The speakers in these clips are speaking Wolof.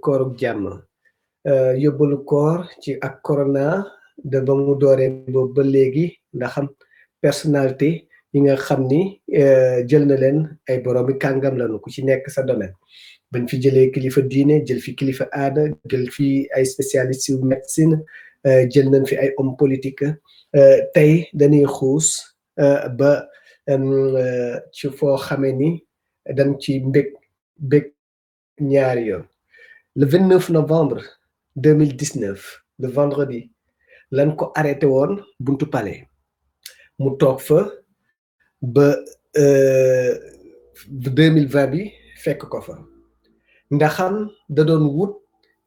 kooruk jàmm yóbbalu koor ci ak corona de ba mu dooree boobu ba léegi ndax xam personnalité yi nga xam ni jël na leen ay boroomi kàngam lañu ku ci nekk sa domaine bañ fi jëlee kilifa diine jël fi kilifa aada jël fi ay spécialistes yu médecine jël nañ fi ay homme politique tey dañuy xuus ba ci foo xamee ni dañ ci mbég ñaari yoon le 29 novembre 2019 le vendredi lañ ko arrêté woon buntu palais mu toog fa ba 2020 bi fekk ko fa ndaxam da doon wut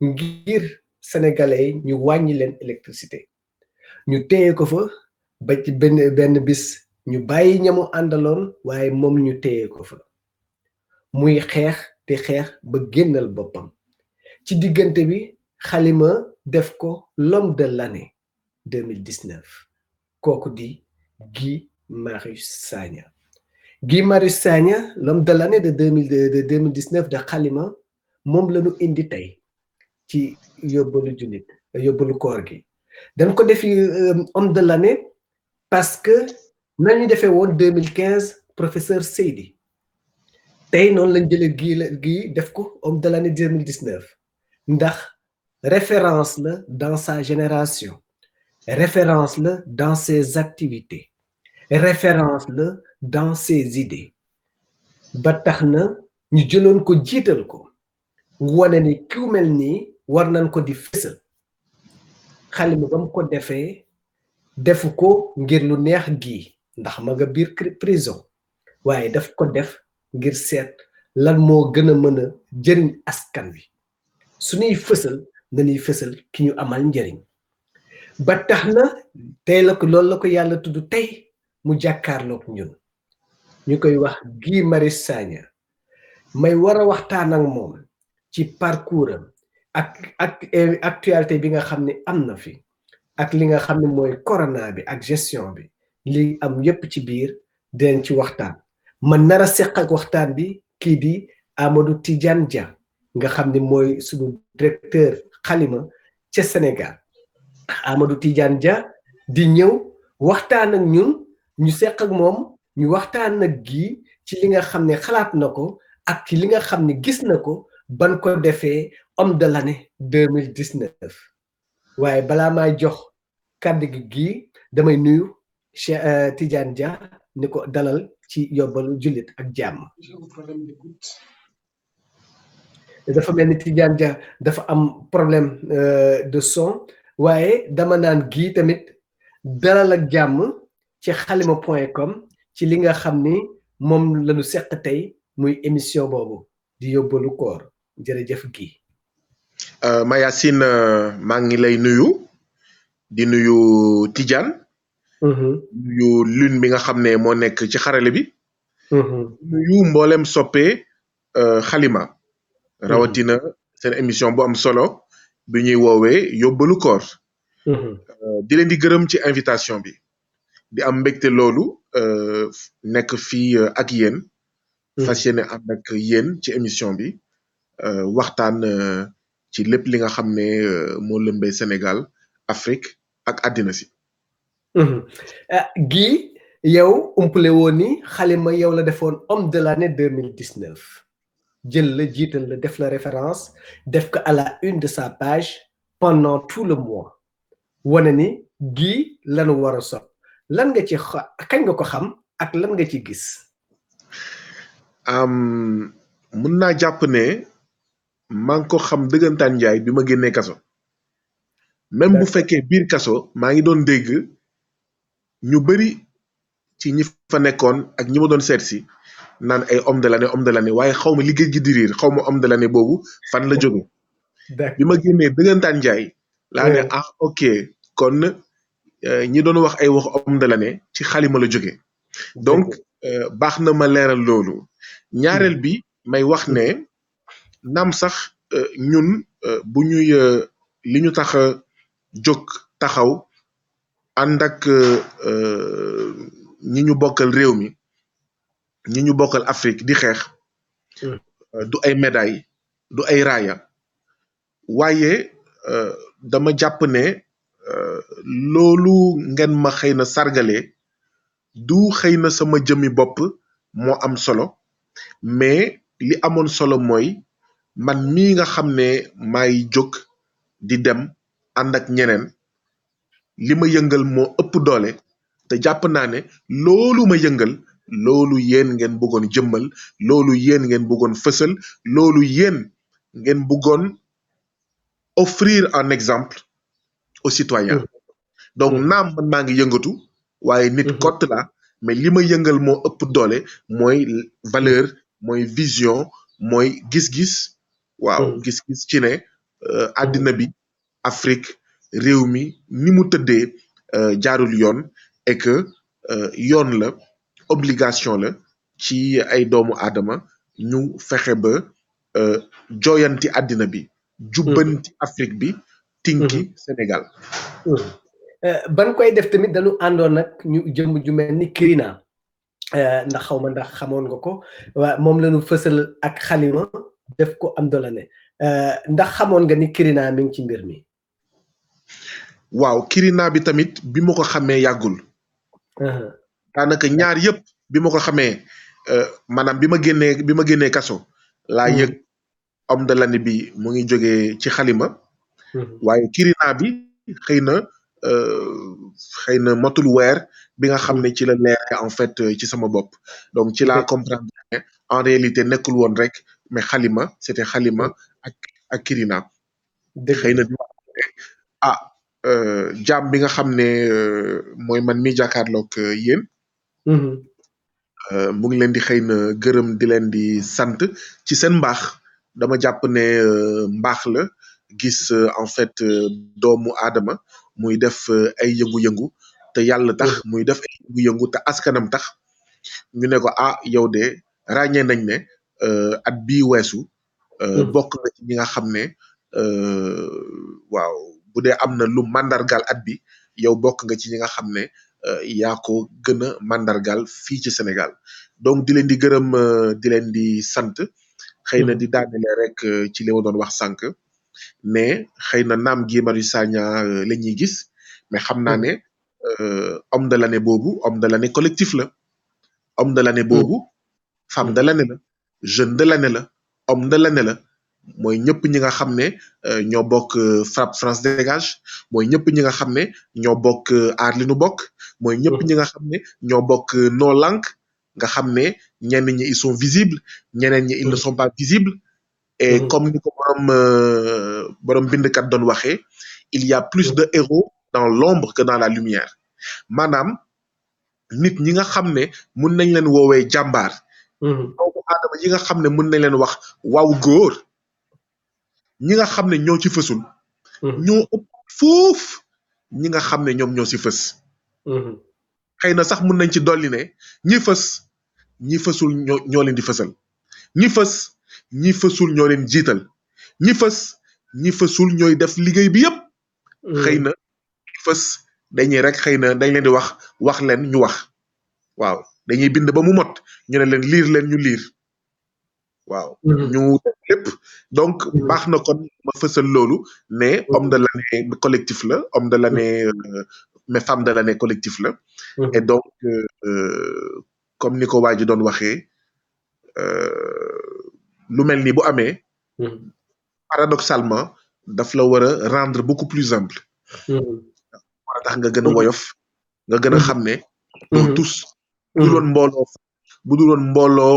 ngir sénégalais yi ñu wàññi leen électricité ñu téye ko fa ba ci benn bis ñu bàyyi ñamu àndaloon waaye moom ñu téye ko fa muy xeex di xeex ba génnal boppam ci diggante bi Halima def ko l'homme de l'année 2019 kooku di Guy Marius Sagna Guy Marius Sagna l'homme de l'année de 2019 de Halima moom la ñu indi tey ci yóbbalu jullit yóbbalu koor gi dañ ko defi homme de l'année parce que nañu defee woon 2015 professeur Seydi tey noonu lañ jëlee Guy def ko homme de l'année 2019 ndax référence la dans sa génération référence la dans ses activités référence la dans ses idées ba tax na ñu jëloon ko jiital ko wane ni ku mel nii war nañ ko di fësal Halima ba mu ko defee defu ko ngir lu neex Guy ndax ma nga biir prison waaye daf ko def ngir seet lan moo gën a mën a jëriñ askan wi suñuy fësal dañuy fësal ki ñu amal njëriñ ba tax na tey la ko loolu la ko yàlla tudd tey mu jàkkaarloog ñun ñu koy wax Guy Marius Sagna may war a waxtaan ak moom ci parcours am ak actualité bi nga xam ne am na fi ak li nga xam ne mooy corona bi ak gestion bi li am yépp ci biir den ci waxtaan man nar a seq ak waxtaan bi kii di Amadou Tidiane Dia nga xam ne mooy suñu directeur Halima ca Sénégal Amadou Tidiane Dia di ñëw waxtaan ak ñun ñu seq ak moom ñu waxtaan ak Guy ci li nga xam ne xalaat na ko ak ci li nga xam ne gis na ko ban ko defee homme de l'année 2019 waaye balaa may jox kàddu gi Guy damay nuyu Cheikh Tidiane Dia ni ko dalal ci yóbbalu jullit ak jàmm dafa mel ni Tidiane Dia dafa am problème de son waaye dama naan Guy tamit dalal ak jàmm ci halima.com ci li nga xam ni moom lañu seq tey muy émission boobu di yóbbalu koor jërëjëf Guy. Mayacine maa ngi lay nuyu di nuyu Tidiane. nuyu Lune bi nga xam ne moo nekk ci xarale bi. nuyu mboolem soppe Halima. rawatina seen émission bu am solo bi ñuy woowee yóbbalu koor. di leen di gërëm ci invitation bi. di am mbégte loolu nekk fii ak yéen. fas yéene ànd ak yéen ci émission bi. waxtaan ci lépp li nga xam ne moo lëmbee Sénégal Afrique ak àddina si. Guy yow umpale woon ni Halima yow la defoon homme de l'année 2019 jël la jiital la def la référence def ko à la une de sa page pendant tout le mois wane ni Guy lanu war a sopp lan nga ci kañ nga ko xam ak lan nga ci gis. mun naa jàpp ne maa ngi ko xam dëggantaan njaay bi ma génnee kaso. même bu fekkee biir kaso maa ngi doon dégg ñu bari ci ñi fa nekkoon ak ñi ma doon seet si naan ay homme de l'année waaye xaw ma liggéey gi di riir xaw ma homme de l'année boobu fan la jóge bi ma génnee dëggantaan njaay laa ne ok kon ñi doon wax ay wax homme de l'année ci Halima la jóge donc baax na ma leeral loolu ñaareel bi may wax ne naam sax ñun bu ñuy li ñu tax a jóg taxaw ànd ak ñi ñu bokkal réew mi ñi ñu bokkal Afrique di xeex du ay médaille du ay raaya waaye dama jàpp ne loolu ngeen ma xëy na sargale du xëy na sama jëmmi bopp moo am solo mais li amoon solo mooy man mii nga xam ne maay jóg di dem ànd ak ñeneen li ma yëngal moo ëpp doole te jàpp naa ne loolu ma yëngal loolu yéen ngeen bëggoon jëmmal loolu yéen ngeen bëggoon fësal loolu yéen ngeen bëggoon offrir un exemple aux citoyens donc naam man maa ngi yëngatu waaye nit kott la mais li ma yëngal moo ëpp doole mooy valeur mooy vision mooy gis-gis waaw gis-gis ci ne àddina bi Afrique réew mi ni mu tëddee jaarul yoon et que yoon la obligation la ci ay doomu aadama ñu fexe ba jooyanti àddina bi jubbanti Afrique bi tinki Sénégal ban koy def tamit dañu àndoon nag ñu jëm ju mel ni Kirina ndax xaw ma ndax xamoon nga ko waa moom la ñu fësal ak xalima def ko am dolane ndax xamoon nga ni Kirina mi ngi ci mbir mi. waaw Kirina bi tamit bi ma ko xamee yàggul. daanaka ñaar yëpp bi ma ko xamee maanaam bi ma génnee kaso. laa yëg homme de l'année bi mu ngi jógee ci xalima. waaye Kirina bi xëy na matul weer bi nga xam ne ci la leere en fait ci sama bopp donc ci laa comprendre ne en réalité nekkul woon rek mais xalima c'était xalima ak Kirina xëy na jaam bi nga xam ne mooy man mi jàkkaarloog yéen mu ngi leen di xëy na gërëm di leen di sant ci seen mbaax dama jàpp ne mbaax la gis en fait doomu aadama muy def ay yëngu-yëngu te yàlla tax muy def ay yëngu-yëngu te askanam tax ñu ne ko yow de ràññee nañ ne at bii weesu bokk nga ci ñi nga xam ne waaw bu dee am na lu mandargal at bi yow bokk nga ci ñi nga xam ne yaa ko gën a mandargal fii ci Sénégal donc di leen di gërëm di leen di sant xëy na di daanele rek ci li ma doon wax sànq mais xëy na naam Guy Marius Sagna la ñuy gis mais xam naa ne homme de l'année boobu homme de l'année collectif la homme de l'année boobu femme de l'année la jeune de l'année la homme de l'année la mooy ñëpp ñi nga xam ne ñoo bokk FRAPP France Dégage mooy ñëpp ñi nga xam ne ñoo bokk aar li nu bokk mooy ñëpp ñi nga xam ne ñoo bokk No Lank nga xam ne ñenn ñi ils sont visibles ñeneen ñi ils ne sont pas visibles et comme ni ko borom bindkat doon waxee il y a plus de héros dans l'ombre que dans la lumière maanaam nit ñi nga xam ne mun nañ leen woowee jàmbaar doomu aadama yi nga xam ne mun nañ leen wax waaw góor ñi nga xam ne ñoo ci fësul ñoo ëpp foof ñi nga xam ne ñoom ñoo ci fës xëy na sax mun nañ ci dolli ne ñi fësul ñoo leen di fësal ñi fësul ñoo leen jiital ñi fësul ñooy def liggéey bi yépp xëy na fës dañuy rek xëy na dañ leen di wax leen ñu wax waaw dañuy bind ba mu mot ñu ne leen liir leen ñu liir waaw ñu lépp donc baax na kon ma fësal loolu ne homme de l'année collectif la homme de l'année mais femme de l'année collectif la et donc comme ni ko waa ji doon waxee lu mel ni bu amee paradoxalement daf la war a rendre beaucoup plus humble war a tax nga gën a woyof nga gën a xam ne doo tous bu dul woon mbooloo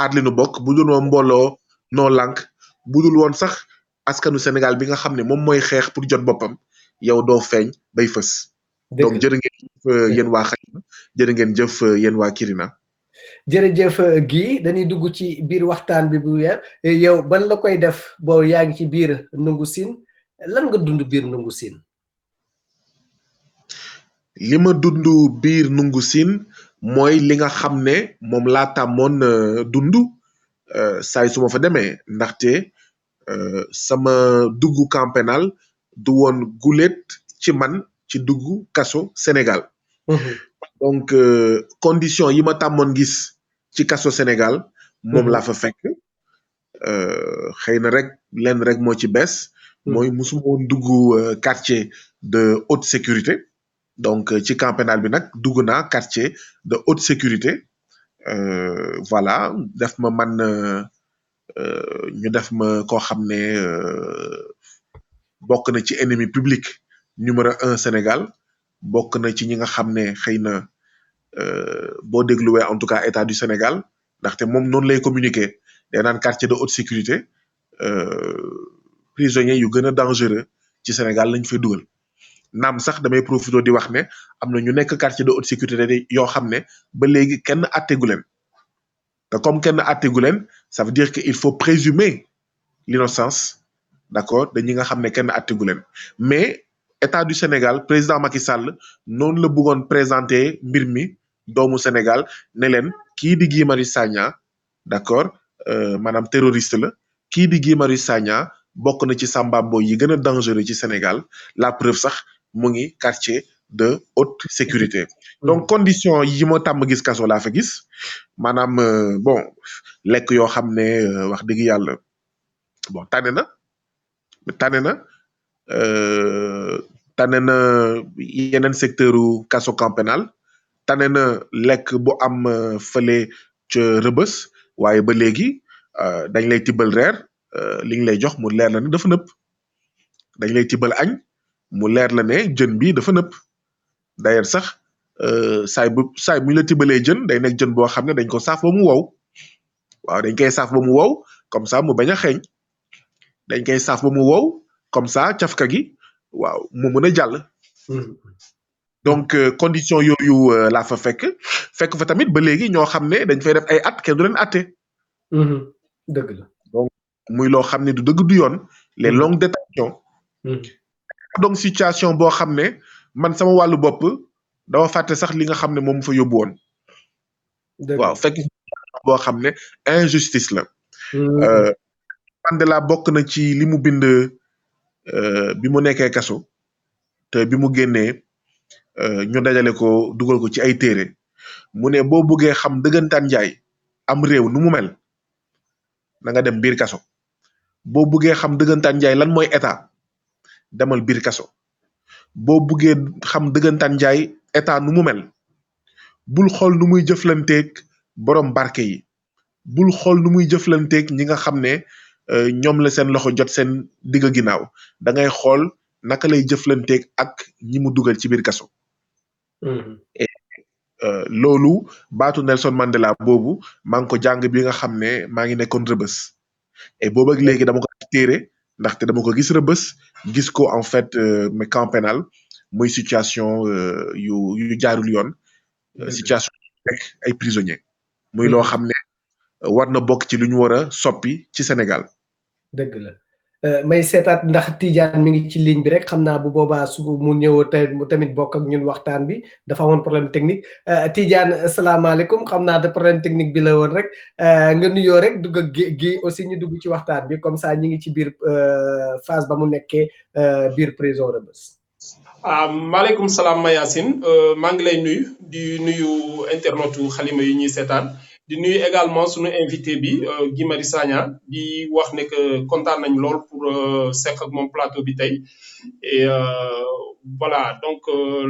aar li nu bokk bu dul woon mbooloo No Lank bu dul woon sax askanu Sénégal bi nga xam ne moom mooy xeex pour jot boppam yow doo feeñ bay fës donc jërë ngeen jëf yéen waa Xalima jërë ngeen jëf yéen waa Kirina jërëjëf Guy dañuy dugg ci biir waxtaan bi bu weer yow ban la koy def boo yaa ngi ci biir Ndungu Sine lan nga dund biir Ndungu Sine li ma dund biir Ndungu Sine mooy li nga xam ne moom laa tàmmoon dund saay su ma fa demee ndaxte sama duggu camp pénal du woon guléet ci man ci duggu kaso Sénégal donc condition yi ma tàmmoon gis ci kaso Sénégal moom laa fa fekk xëy na rek lenn rek moo ci bees mooy musuma woon dugg quartier de haute sécurité donc ci camp pénal bi nag dugg naa quartier de haute sécurité voilà def ma man ñu def ma koo xam ne bokk na ci ennemi public numéro 1 Sénégal bokk na ci ñi nga xam ne xëy na boo dégluwee en tout cas état du Sénégal ndaxte moom noonu lay communiquer day naan quartier de haute sécurité prisonniers yu gën a dangereux ci Sénégal lañ fay dugal naam sax damay profité di wax ne am na ñu nekk quartier de haute sécurité yoo xam ne ba léegi kenn attegu leen te comme kenn attegu leen ça veut dire que il faut présumer l'innocence d'accord de ñi nga xam ne kenn attegu leen mais état du Sénégal président Macky Sall noonu la bëggoon présenter mbir mi doomu Sénégal ne leen kii di Guy Marius Sagna d'accord maanaam terroriste la kii di Guy Marius Sagna bokk na ci sambambo yi gën a dangereux ci Sénégal la preuve sax mu ngi quartier de haute sécurité donc condition yi ma tàmm gis kaso laa fa gis maanaam bon lekk yoo xam ne wax dëgg yàlla bon tane na tane na yeneen secteuru kaso camp pénal tane na lekk bu am fële ca rëbës waaye ba léegi dañ lay tibbal reer li ñu lay jox mu leer la ne dafa nëpp dañ lay tibbal añ mu leer la ne jën bi dafa nëpp d'ailleurs sax saay bu ñu la tibbalee jën day nekk jën boo xam ne dañ ko saaf ba mu wow waaw dañ koy saaf ba mu wow comme ça mu bañ a xeeñ dañ koy saaf ba mu wow comme ça cafka gi waaw mu mën a jàll donc condition yooyu laa fa fekk fa tamit ba léegi ñoo xam ne dañ fay def ay at kenn du leen atte dëgg la donc muy loo xam ne du dëgg du yoon les longues détentions donc situation boo xam ne man sama wàllu bopp dama fàtte sax li nga xam ne moom fa yóbbu woon waaw fekk boo xam ne injustice la Mandela bokk na ci li mu bind bi mu nekkee kaso te bi mu génnee ñu dajale ko dugal ko ci ay téere mu ne boo buggee xam dëggantaan njaay am réew nu mu mel na nga dem biir kaso boo buggee xam dëggantaan njaay lan mooy état demal biir kaso boo buggee xam dëggantaan njaay état nu mu mel bul xool nu muy jëflanteeg borom barke yi bul xool nu muy jëflanteeg ñi nga xam ne ñoom la seen loxo jot seen digg ginnaaw da ngay xool naka lay jëflanteeg ak ñi mu dugal ci biir kaso loolu baatu Nelson Mandela boobu maa ngi ko jàng bi nga xam ne maa ngi nekkoon rëbës et boobu ak léegi dama ko téere ndaxte dama ko gis rëbës gis ko en fait mais camp pénal muy situation yu jaarul yoon situation rek ay prisonniers muy loo xam ne war na bokk ci lu ñu war a soppi ci Sénégal dëgg la may seetaat ndax Tidiane mi ngi ci ligne bi rek xam naa bu boobaa su mu ñëw mu tamit bokk ak ñun waxtaan bi dafa amoon problème technique Tidiane asalaamaaleykum xam naa de problème technique bi la woon rek nga nuyoo rek dugg ak gi aussi ñu dugg ci waxtaan bi comme ça ñi ngi ci biir phase ba mu nekkee biir prison Rebeuss. maaleykum salaam Mayacine maa ngi lay nuyu di nuyu internetu xalima yi ñuy seetaan. di nuyu également sunu invité bi Guy Marius Sagna di wax ne que kontaan nañ lool pour seq ak moom plateau bi tey et voilà donc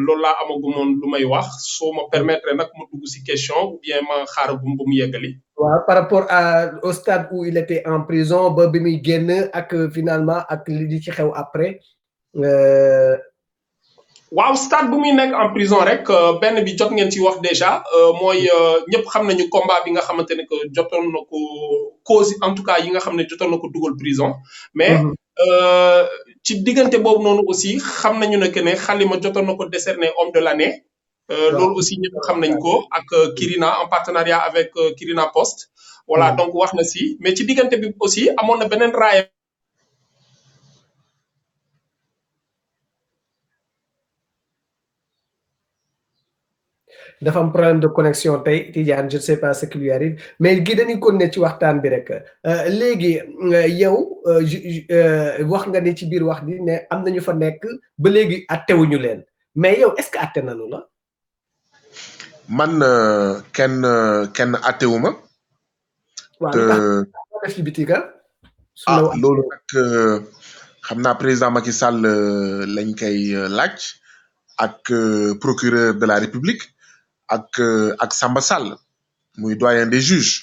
loolu laa amagumoon lu may wax soo ma permettre nag ma dugg si question ou bien ma xaar bu mu yeggali. waaw par rapport au stade où il était en prison ba bi muy génn ak finalement ak li ci xew après. waaw stade bu muy nekk en prison rek benn bi jot ngeen ci wax déjà mooy ñëpp xam nañu combat bi nga xamante ne que jotoon na ko cause en tout cas yi nga xam ne jotoon na ko dugal prison mais ci diggante boobu noonu aussi xam nañu ne que ne Halima jotoon na ko décerner homme de l'année loolu aussi ñëpp xam nañ ko ak Kirina en partenariat avec Kirina Post voilà donc wax na si mais ci diggante bi aussi amoon na beneen raaya dafa am problème de connexion tey Tidiane je ne sais pas ce qui lui arrive mais gi dañuy continuer ci waxtaan bi rek léegi yow wax nga ni ci biir wax di ne am nañu fa nekk ba léegi attewuñu leen mais yow est-ce que atte nañu la. man kenn attewuma. waaw li tax def ci biti ka. loolu nag xam naa président Macky Sall lañ koy laaj ak procureur de la République ak Samba Sall muy doyen des juges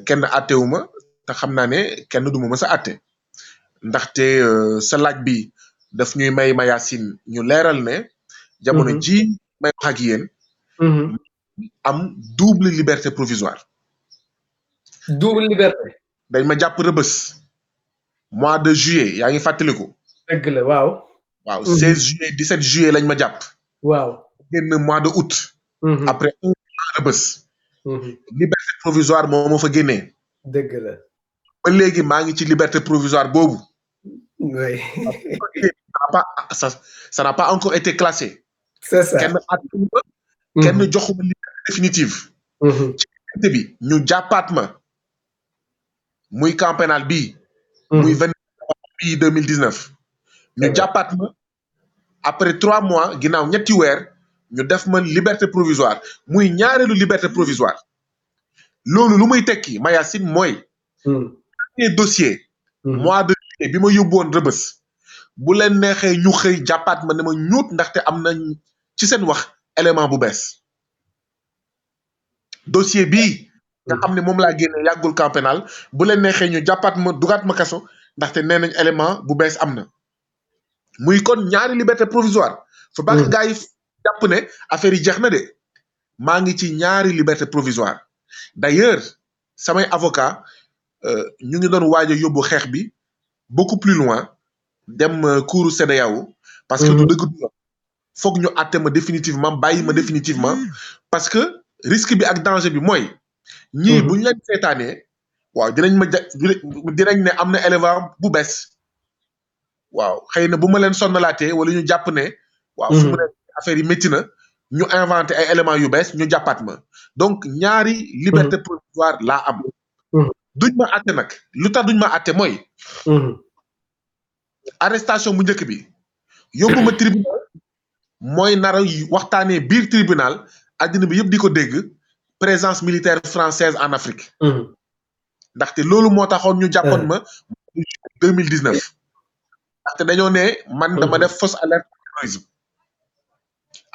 kenn àttewuma te xam naa ne kenn du ma mës a àtte ndaxte sa laaj bi daf ñuy may Mayacine ñu leeral ne jamono ji may wax ak yéen am double liberté provisoire. double liberté. dañ ma jàpp rëbës mois de juillet yaa ngi fàttaliku. dëgg la waaw. waaw 16 juillet 17 juillet lañ ma jàpp. waaw génn mois de août. après un mois rëbës. liberté provisoire moo ma fa génnee. dëgg la. ba léegi maa ngi ci liberté provisoire boobu. oui. ça n'a pas encore été classé. c'est ça kenn àttuma kenn joxuma liberté définitive. ci liberté bi ñu jàppaat ma. muy camp pénal bii. muy 20 bii 2019. ñu jàppaat ma après 3 mois ginnaaw ñetti weer ñu def ma liberté provisoire muy ñaareelu liberté provisoire. loolu lu muy tekki Mayacine mooy. premier dossier. mois de juillet bi ma yóbbuwoon rëbës. bu leen neexee ñu xëy jàppaat ma ne ma ñuut ndaxte am na ci seen wax élément bu bees. dossier bii. nga xam ne moom laa génne yàggul camp pénal bu leen neexee ñu jàppaat ma dugaat ma kaso ndaxte nee nañ élément bu bees am na. muy kon ñaari liberté provisoire. fa baax gaa yi jàpp ne affaire yi jeex na de. maa ngi ci ñaari liberté provisoire. d'ailleurs samay avocat ñu ngi doon waaj a yóbbu xeex bi beaucoup plus loin dem couru CEDEAO parce que du dëgg du yoon foog ñu àtte ma définitivement bàyyi ma définitivement parce que risque bi ak danger bi mooy. ñii bu ñu leen seetaanee waaw dinañ ne am na élément bu bees waaw xëy na bu ma leen sonnalaatee wala ñu jàpp ne waaw fu mu ne affaire yi métti na ñu inventé ay éléments yu bees ñu jàppaat ma donc ñaari liberté provisoire laa am duñ ma àtte nag lu tax duñ ma àtte mooy arrestation bu njëkk bi yóbbu ma tribunal mooy nar a waxtaanee biir tribunal àddina bi yëpp di ko dégg présence militaire française en Afrique. ndaxte loolu moo taxoon ñu jàppoon ma 2019. ndaxte dañoo ne man dama def fausse alerte terrorisme.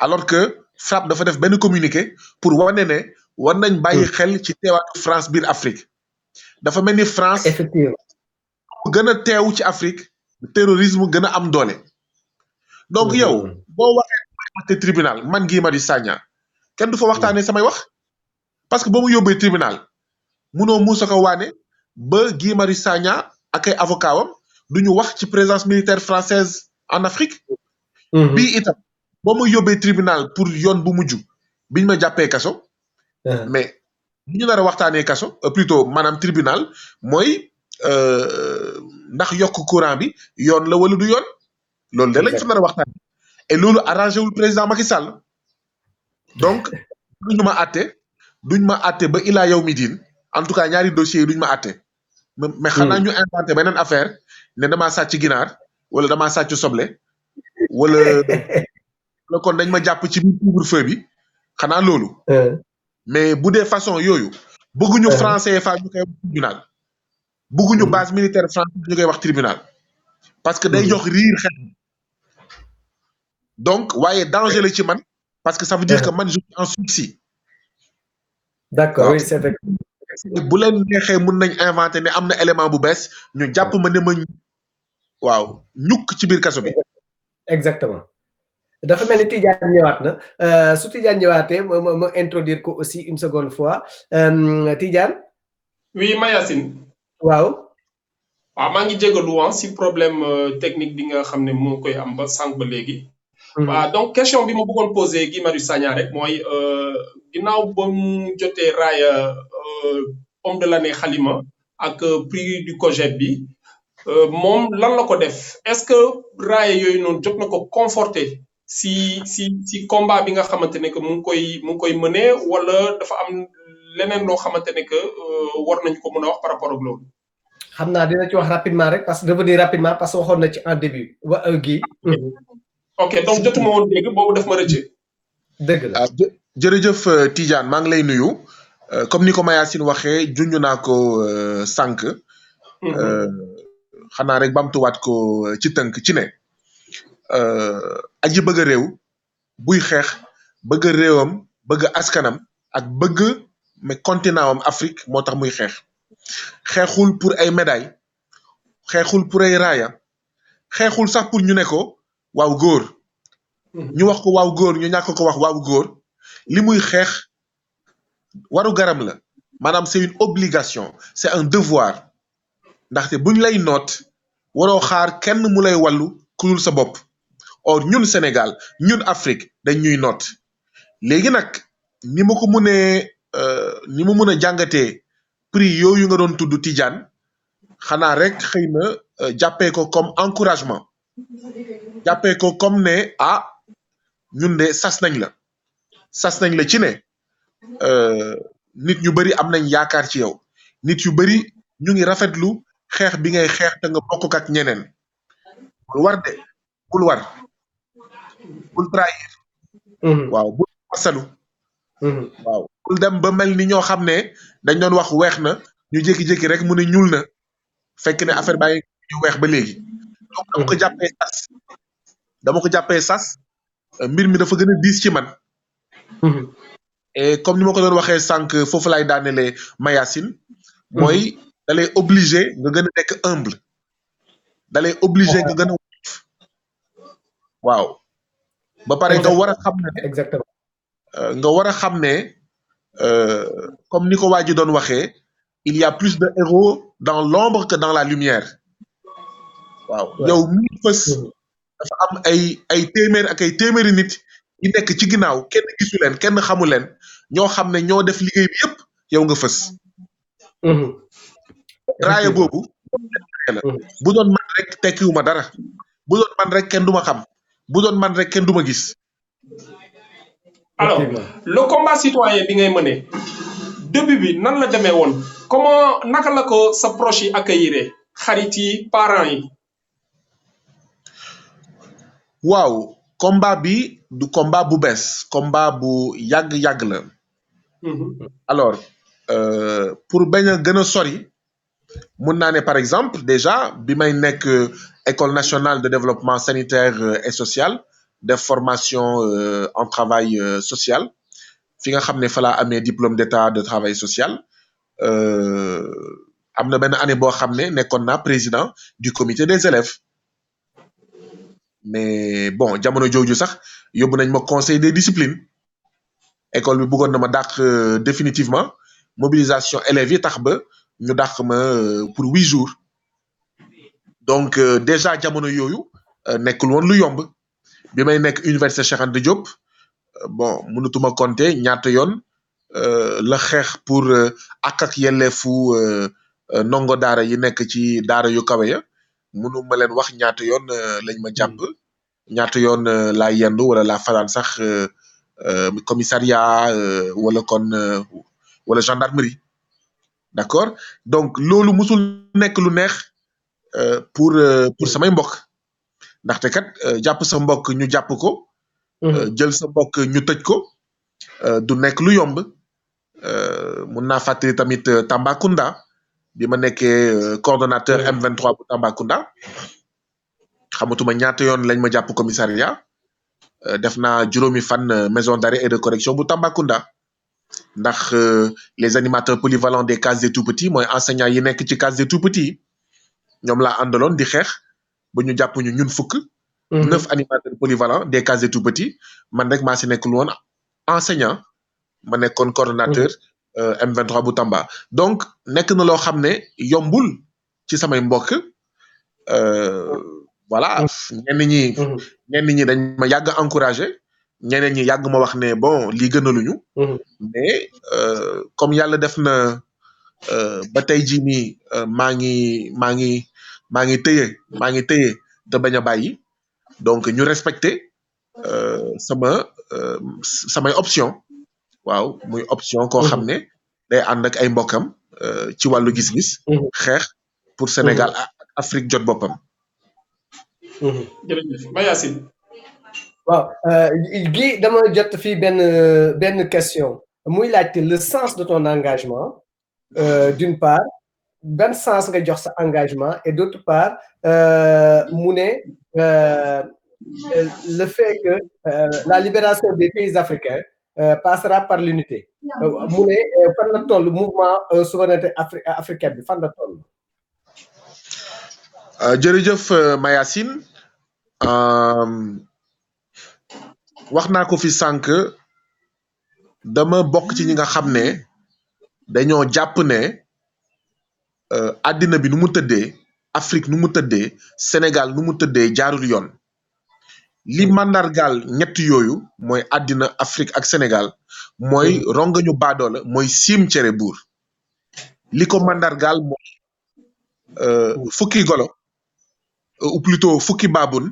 alors que FRAPP dafa def benn communiqué pour wane ne war nañ bàyyi xel ci teewaatu France biir Afrique. dafa mel ni France. effectivement gën a teew ci Afrique terrorisme gën a am doole. donc yow boo waxee tribunal man Guy Marius Sagna kenn du fa waxtaanee samay wax. parce que ba mu yóbbee tribunal munoo muusa ko waane ba Guy Marius Sagna ak ay avocat wam du ñu wax ci présence militaire française en Afrique. bii itam ba mu yóbbee tribunal pour yoon bu mujj biñ ma jàppee kaso. mais li ñu nar a waxtaanee kaso plutôt maanaam tribunal mooy ndax yokk courant bi yoon la wala du yoon. loolu de lañ fa nar a waxtaanee. et loolu arrangé wul président Macky Sall. donc duñu ma àtte. duñ ma àtte ba ilaa yow mi diin en tout cas ñaari dossiers yi duñ ma àtte mais xanaa ñu inventé beneen affaire ne damaa sàcc ginaar wala damaa sàcc soble wala kon dañ ma jàpp ci biir couvre-feu bi xanaa loolu. mais bu dee façon yooyu. bëgguñu français fa ñu koy wax tribunal. bëgguñu base militaire française ñu koy wax tribunal. parce que day jox riir xel. donc waaye danger la ci man parce que ça veut dire que man je suis en sursis. d'accord oui c'est vrai. bu leen neexee mun nañ inventé ne am na élément bu bees ñu jàpp ma ne ma waaw ñukk ci biir kaso bi. exactement dafa mel ni Tidiane ñëwaat na su Tidiane ñëwaatee ma introduire ko aussi une seconde fois Tidiane. oui Mayacine. waaw. waaw maa ngi jégalu si problème technique bi nga xam ne moo koy am ba sànq ba léegi. waaw donc question bi ma bëggoon poser Guy Marius Sagna rek mooy ginnaaw ba mu jotee raaya homme de l'année Halima ak prix du COJEB bi moom lan la ko def est-ce que raaya yooyu noonu jot na ko conforter si combat bi nga xamante ne que mu ngi koy mënee wala dafa am leneen loo xamante ne que war nañu ko mën a wax par rapport ak loolu. xam naa dina ci wax rapidement rek parce que revenir rapidement parce que waxoon na ci en début Guy. ok donc jotuma woon dégg boobu daf ma rëcce. dëgg la jërëjëf Tidiane maa ngi lay nuyu comme ni ko Mayacine waxee junj naa ko sànq. xanaa rek bamtuwaat ko ci tënk ci ne aji bëgg réew buy xeex bëgg réewam bëgg askanam ak bëgg mais continent am Afrique moo tax muy xeex xeexul pour ay médailles xeexul pour ay raaya xeexul sax pour ñu ne ko waaw góor ñu wax ko waaw góor ñu ñàkk ko wax waaw góor li muy xeex waru garam la maanaam c'est une obligation c'est un devoir ndaxte buñ lay noot waroo xaar kenn mu lay wàllu ku dul sa bopp or ñun Sénégal ñun Afrique dañ ñuy noot léegi nag ni ma ko mënee ni mu mën a jàngatee prix yooyu nga doon tudd Tidiane xanaa rek xëy na jàppee ko comme encouragement jàppee ko comme ne ah ñun de sas nañ la ci ne nit ñu bari am nañ yaakaar ci yow nit yu bari ñu ngi rafetlu xeex bi ngay xeex te nga bokk ak ñeneen bul war de bul war bul trahir waaw bul wasalu waaw bul dem ba mel ni ñoo xam ne dañ doon wax weex na ñu jékki-jékki rek mu ne ñuul na fekk ne affaire baa ngi weex ba léegi donc dama ko jàppee sas mbir mi dafa gën a diis ci man et comme ni ma ko doon waxee sànq foofu laay daanelee Mayacine mooy da lay obligé nga gën a nekk humble da lay obligé nga gën a waaw ba pare nga war a xam ne exactement nga war a xam ne comme ni ko waa ji doon waxee il y a plus de héros dans l'ombre que dans la lumière waaw yow mi fës dafa am ay téeméer ak ay téeméeri nit yi nekk ci ginnaaw kenn gisu leen kenn xamu leen ñoo xam ne ñoo def liggéey bi yëpp yow nga fës raaya boobu la bu doon man rek tekkiwuma dara bu doon man rek kenn duma xam bu doon man rek kenn duma gis alors le combat citoyen bi ngay mëne début bi nan la demee woon comment naka la ko sa proche yi accueillir xarit yi parents yi waaw combat bi du combat bu bees combat bu yàgg la alors pour bañ a gën a sori mun naa ne par exemple déjà bi may nekk école nationale de développement sanitaire et social de formation en travail social fi nga xam ne fa laa amee diplôme d'état de travail social am na benn année boo xam ne nekkoon naa président du comité des élèves mais bon jamono jooju sax yóbbu nañ ma conseil des disciplines école bi bëggoon na ma dàq définitivement mobilisation élèves yi tax ba ñu dàq ma pour 8 jours donc déjà jamono yooyu nekkul woon lu yomb bi may nekk université Cheikh Anta Diop bon mënutuma compter ñaata yoon la xeex pour ak yelleefu ndongo daara yi nekk ci daara yu kawe ya mënu ma leen wax ñaata yoon lañ ma jàpp ñaata yoon laa yendu wala laa fanaan sax commissariat wala kon wala gendarmerie d'accord donc loolu musul nekk lu neex pour samay mbokk ndaxte kat jàpp sa mbokk ñu jàpp ko jël sa mbokk ñu tëj ko du nekk lu yomb mun naa fàttali tamit Tambacounda bi ma nekkee coordonnateur M23 bu Tambacounda xamatuma ñaata yoon lañ ma jàpp commissariat def naa juróomi fan maison d'arrêt et de correction bu Tambacounda ndax les animateurs polyvalents des cases des tout-petits mooy enseignants yi nekk ci cases des tout-petits ñoom laa àndaloon di xeex ba ñu jàpp ñu ñun fukk 9 animateurs polyvalents des cases des tout-petits man rek maa si nekkul woon enseignant ma nekkoon coordonnateur M23 bu Tamba donc nekk na loo xam ne yombul ci samay mbokk voilà ñenn ñi dañ ma yàgg encouragé ñeneen ñi yàgg ma wax ne bon lii gënaluñu mais comme yàlla def na ba tey jii nii maa ngi téye te bañ a bàyyi donc ñu respecté samay option waaw muy option koo xam ne day ànd ak ay mbokkam ci wàllu gis-gis xeex pour Sénégal ak Afrique jot boppam jërëjëf Mayacine waaw gi dama jot fii benn question muy laajte le sens de ton engagement d'une part ban sens nga jox sa engagement et d'autre part mu ne le fait que la libération des pays africains passera par l'unité mu ne fan la toll mouvement souveraineté africaine bi fan la toll. jërëjëf Mayacine wax naa ko fi sànq dama bokk ci ñi nga xam ne dañoo jàpp ne àddina bi nu mu tëddee Afrique nu mu tëddee Sénégal nu mu tëddee jaarul yoon li mandargaal ñett yooyu mooy àddina Afrique ak Sénégal mooy rongañu baadoola mooy siim cere buur li ko mandargaal mooy fukki golo ou plutôt fukki baabun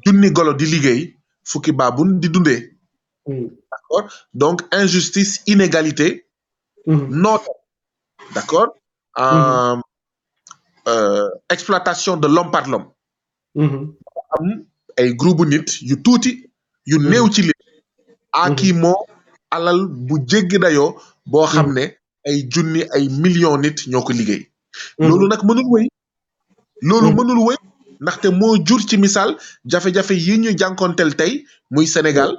junni golo di liggéey fukki baabun di dundee d'accord donc injustice inégalité noote d'accord exploitation de l'homme par l'homme am ay groupe nit yu tuuti yu néew ci li aki moo alal bu jéggi dayoo boo xam ne ay junni ay millions nit ñoo ko liggéey loolu nag mënul wéy loolu mënul wéy ndaxte moo jur ci misaal jafe-jafe yi ñu jànkonteel tey muy Sénégal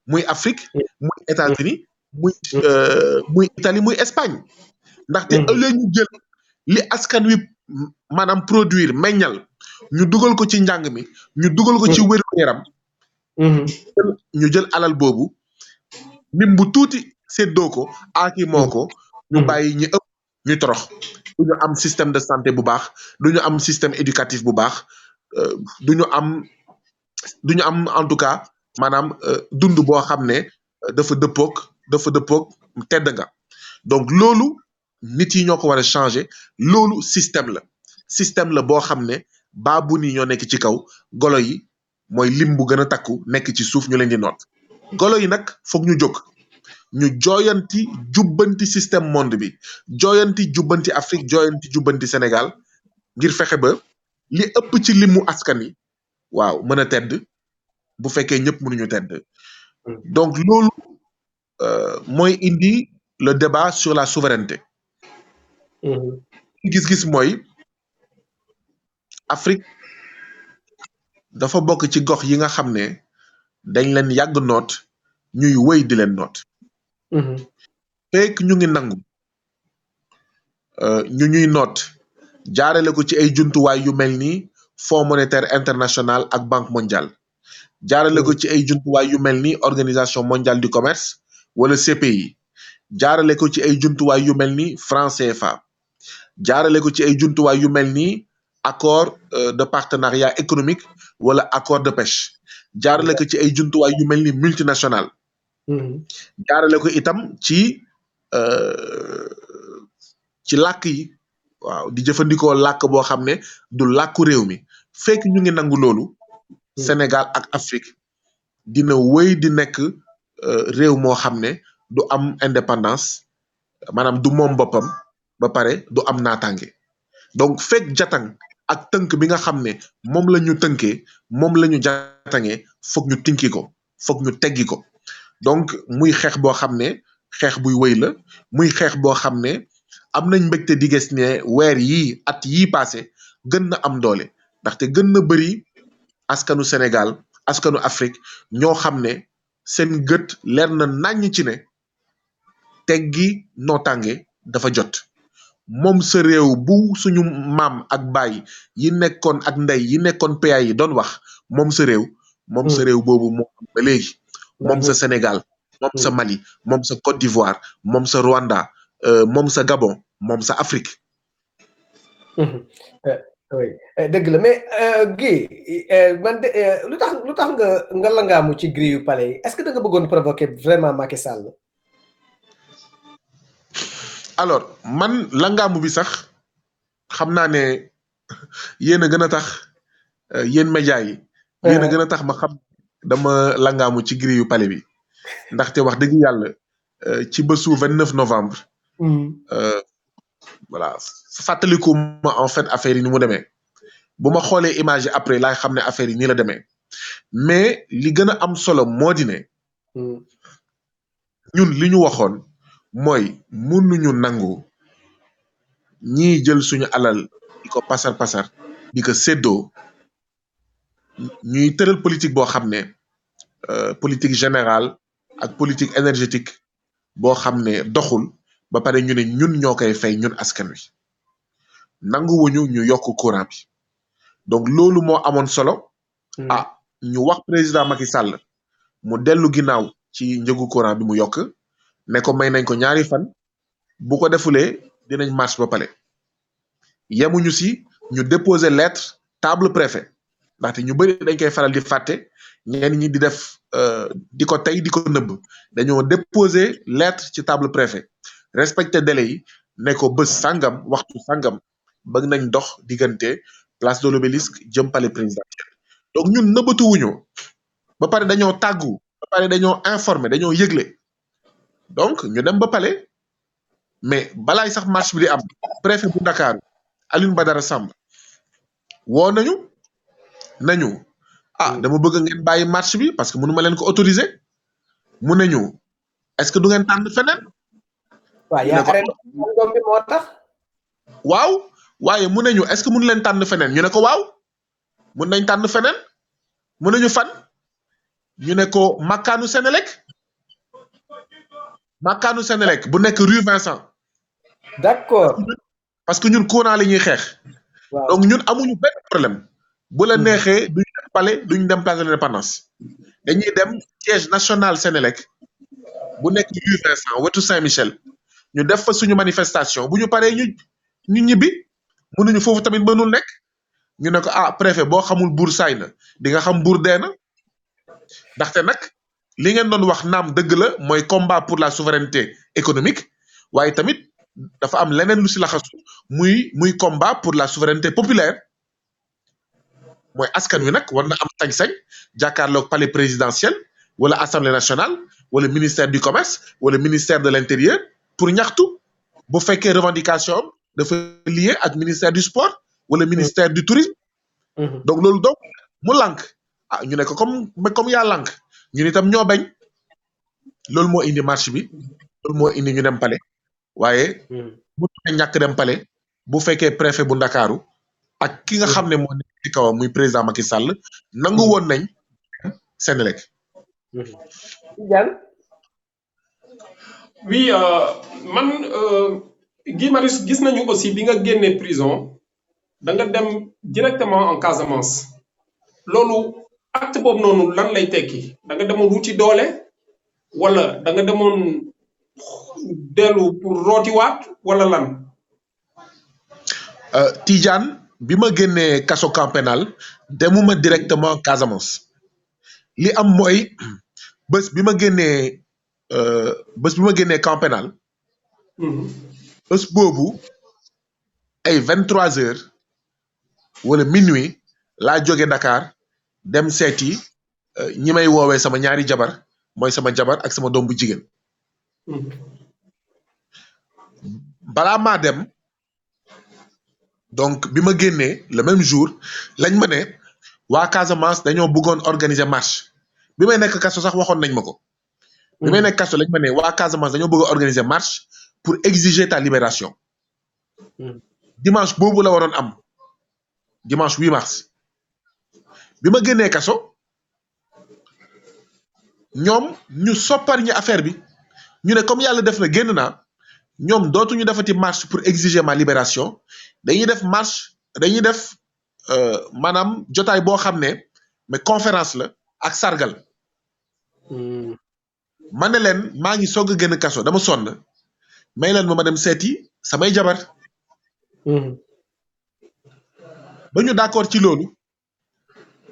muy Afrique muy États-Unis muy Italie muy Espagne ndaxte ëllëg ñu jël li askan wi maanaam produire meññal ñu dugal ko ci njàng mi ñu dugal ko ci wéru yaram ñu jël alal boobu lim bu tuuti séddoo ko aaki moo ko ñu bàyyi ñi ëpp ñu torox du ñu am système de santé bu baax du ñu am système éducatif bu baax du ñu am en tout cas maanaam dund boo xam ne dafa dëppoog tedd nga donc loolu nit yi ñoo ko war a changer loolu système la boo xam ne baabu ni ñoo nekk ci kaw golo yi mooy lim bu gën a takku nekk ci suuf ñu leen di noot golo yi nag foog ñu jóg ñu jooyanti jubbanti système monde bi jooyanti jubbanti Afrique jooyanti jubbanti Sénégal ngir fexe ba li ëpp ci limu askan yi waaw mën a tedd bu fekkee ñëpp mënuñu tedd donc loolu mooy indi le débat sur la souveraineté gis-gis mooy Afrique dafa bokk ci gox yi nga xam ne dañ leen yàgg noot ñuy wéy di leen noot fekk ñu ngi nangu ñu ñuy noot jaarale ko ci ay jumtuwaay yu mel ni Fonds monétaire international ak Banque mondiale jaarale ko ci ay jumtuwaay yu mel ni Organisation mondiale du commerce wala CPI jaarale ko ci ay jumtuwaay yu mel ni franc CFA jaarale ko ci ay jumtuwaay yu mel ni accord de partenariat économique wala accord de pêche jaarale ko ci ay jumtuwaay yu mel ni multinational jaarale ko itam ci làkk yi waaw di jëfandikoo làkk boo xam ne du làkku réew mi fekk ñu ngi nangu loolu Sénégal ak Afrique dina wéy di nekk réew moo xam ne du am indépendance maanaam du moom boppam ba pare du am naataange donc fekk jatang ak tënk bi nga xam ne moom la ñu tënkee moom la ñu jatangee foog ñu tinki ko foog ñu teggi ko donc muy xeex boo xam ne xeex buy wéy la muy xeex boo xam ne am nañ mbégte di gis ne weer yii at yii passé gën na am doole ndaxte gën na bëri askanu Sénégal askanu Afrique ñoo xam ne seen gët leer na naññ ci ne teggi nootange dafa jot moom sa réew bu suñu maam ak baay yi nekkoon ak ndey yi nekkoon PA yi doon wax moom sa réew boobu moo ba léegi moom sa Sénégal moom sa Mali moom sa Côte d'Ivoire moom sa Rwanda moom sa Gabon moom sa Afrique oui dëgg la mais Guy man de lu tax nga langaamu ci grille yu palais yi est-ce que da nga bëggoon provoquer vraiment Macky Sall alors man langaamu bi sax xam naa ne yéen a gën a tax yéen média yi yéen a gën a tax ma xam dama langaamu ci grille yu palais bi ndaxte wax dëgg yàlla ci bésu 29 novembre voilà fàttaliku ma en fait affaire yi ni mu demee bu ma xoolee image yi après laay xam ne affaire yi nii la demee mais li gën a am solo moo di ne ñun li ñu waxoon mooy mënuñu nangu ñii jël suñu alal di ko pasar di ko séddoo ñuy tëral politique boo xam ne politique générale ak politique énergétique boo xam ne doxul ba pare ñu ne ñun ñoo koy fay ñun askan wi nanguwuñu ñu yokk courant bi donc loolu moo amoon solo ñu wax président Macky Sall mu dellu ginnaaw ci njëgu courant bi mu yokk ne ko may nañ ko ñaari fan bu ko defulee dinañ marche ba pale yemuñu si ñu déposer lettre table préfet ndaxte ñu bëri dañ koy faral di fàtte ñenn ñi di def di ko tey di ko nëbb dañoo déposer lettre ci table préfet respecté délai yi ne ko bés sangam waxtu sangam bëgg nañ dox diggante place de l'Obélisque jëm palais présidentiel donc ñun nëbbatuwuñu ba pare dañoo tàggu ba pare dañoo informé dañoo yëgle donc ñu dem ba palais mais balaay sax marche bi di am préfet bu Dakar Alioune Badara Samb woo nañu dama bëgg ngeen bàyyi marche bi parce que mënu ma leen ko autoriser mu ne ñu est-ce que du ngeen tànn feneen. waaw yaa arrêté bi moo tax. waaw waaye mu ne ñu est-ce que mënu leen tànn feneen ñu ne ko waaw mun nañ tànn feneen mu ne ñu fan ñu ne ko makkaanu Sénélec bu nekk rue Vincent. d'accord. parce que ñun courant la ñuy xeex. donc ñun amuñu benn problème. bu la neexee duñ dem palais duñ dem place de l'Indépendance dañuy dem siège national Sénélec bu nekk rue Vincent wetu Saint-Michel ñu def fa suñu manifestation bu ñu paree ñu ñibbi mënuñu foofu tamit mënul nekk ñu ne ko préfet boo xamul buur saay na di nga xam buur dee na ndaxte nag li ngeen doon wax naam dëgg la mooy combat pour la souveraineté économique waaye tamit dafa am leneen lu si laxasu muy combat pour la souveraineté populaire mooy askan wi nag war na am sañ-sañ jàkkaarloog palais présidentiel wala assemblée nationale wala ministère du commerce wala ministère de l'intérieur pour ñaxtu bu fekkee revendication am dafa lié ak ministère du sport wala ministère du tourisme. donc loolu donc mu lànk ñu ne ko comme yaa lànk ñun itam ñoo bañ loolu moo indi marche bi loolu moo indi ñu dem palais waaye mu ñàkk dem palais bu fekkee préfet bu Ndakaaru ak ki nga xam ne moo nekk ci kawam muy président Macky Sall nangu woon nañ Sénélec. oui man Guy Marius gis nañu aussi bi nga génnee prison da nga dem directement en Casamance loolu acte boobu noonu lan lay tekki da nga demoon wuti doole wala da nga demoon dellu pour rootiwaat wala lan. Tidiane bi ma génnee kaso camp pénal demuma directement Casamance li am mooy bés bi ma génnee camp pénal bés boobu ay 23h wala minuit laa jóge Dakar dem seeti ñi may woowee sama ñaari jabar mooy sama jabar ak sama doom bu jigéen balaa maa dem donc bi ma génnee le même jour lañ ma ne waa Casamance dañoo bëggoon organiser marche bi may nekk kaso sax waxoon nañ ma ko. bi may nekk kaso lañ ma ne waa Casamance dañoo bëgg a organiser marche pour exiger ta libération. dimanche boobu la waroon am dimanche 8 mars bi ma génnee kaso ñoom ñu soppar ñi affaire bi ñu ne comme yàlla def na génn naa ñoom dootuñu defati marche pour exiger ma libération dañuy def marche dañuy def maanaam jotaay boo xam ne mais conférence la ak sargal ma ne leen maa ngi soog a génn kaso dama sonn may leen ma dem seeti samay jabar ba ñu d'accord ci loolu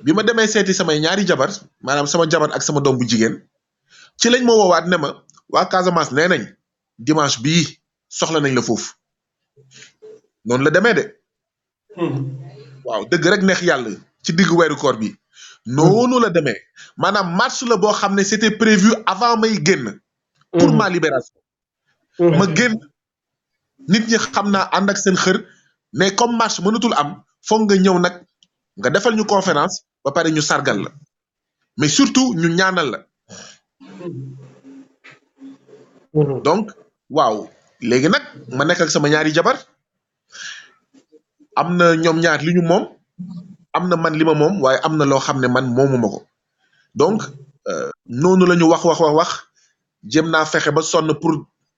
bi ma demee seeti samay ñaari jabar maanaam sama jabar ak sama doom bu jigéen ci lañ ma woowaat ne ma waa Casamance nee nañ dimanche bii soxla nañ la foofu noonu la demee de waaw dëgg rek neex yàlla ci diggu weeru koor bi noonu la demee maanaam marche la boo xam ne c'était prévu avant may génn pour ma libération ma génn nit ñi xam naa ànd ak seen xër mais comme marche mënatul am foog nga ñëw nag nga defal ñu conférence ba pare ñu sargal la mais surtout ñu ñaanal la donc waaw léegi nag ma nekk ak sama ñaari jabar am na ñoom ñaar li ñu moom am na man li ma moom waaye am na loo xam ne man moomuma ko donc noonu la ñu wax jéem naa fexe ba sonn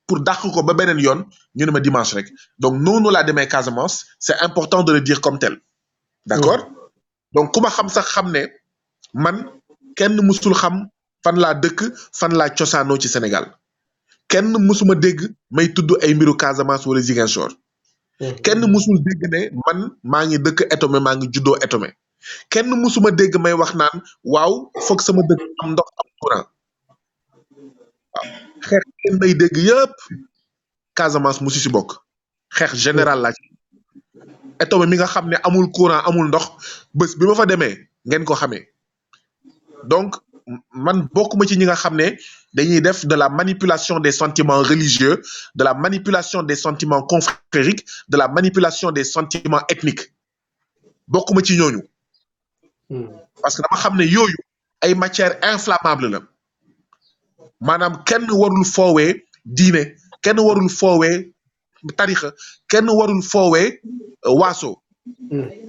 pour dàq ko ba beneen yoon ñu ne ma dimanche rek donc noonu laa demee Casamance c'est important de le dire comme tel d'accord donc ku ma xam sax xam ne man kenn musul xam fan laa dëkk fan laa cosaanoo ci Sénégal kenn musuma dégg may tudd ay mbiru Casamance wala Ziguinchor kenn musul dégg ne man maa ngi dëkk Etomé maa ngi juddoo Etomé kenn musuma dégg may wax naan waaw foog sama dëkk am ndox am courant waaw xeex kenn may dégg yëpp Casamance musu si bokk xeex général la ci Etomé mi nga xam ne amul courant amul ndox bés bi ma fa demee ngeen ko xamee donc man bokkuma ci ñi nga xam ne dañuy def de la manipulation des sentiments religieux de la manipulation des sentiments confrériques de la manipulation des sentiments ethniques bokkuma ci ñooñu parce que dama xam ne yooyu ay matières inflammables la maanaam kenn warul foowee diine kenn warul foowee tarixa kenn warul foowee waaso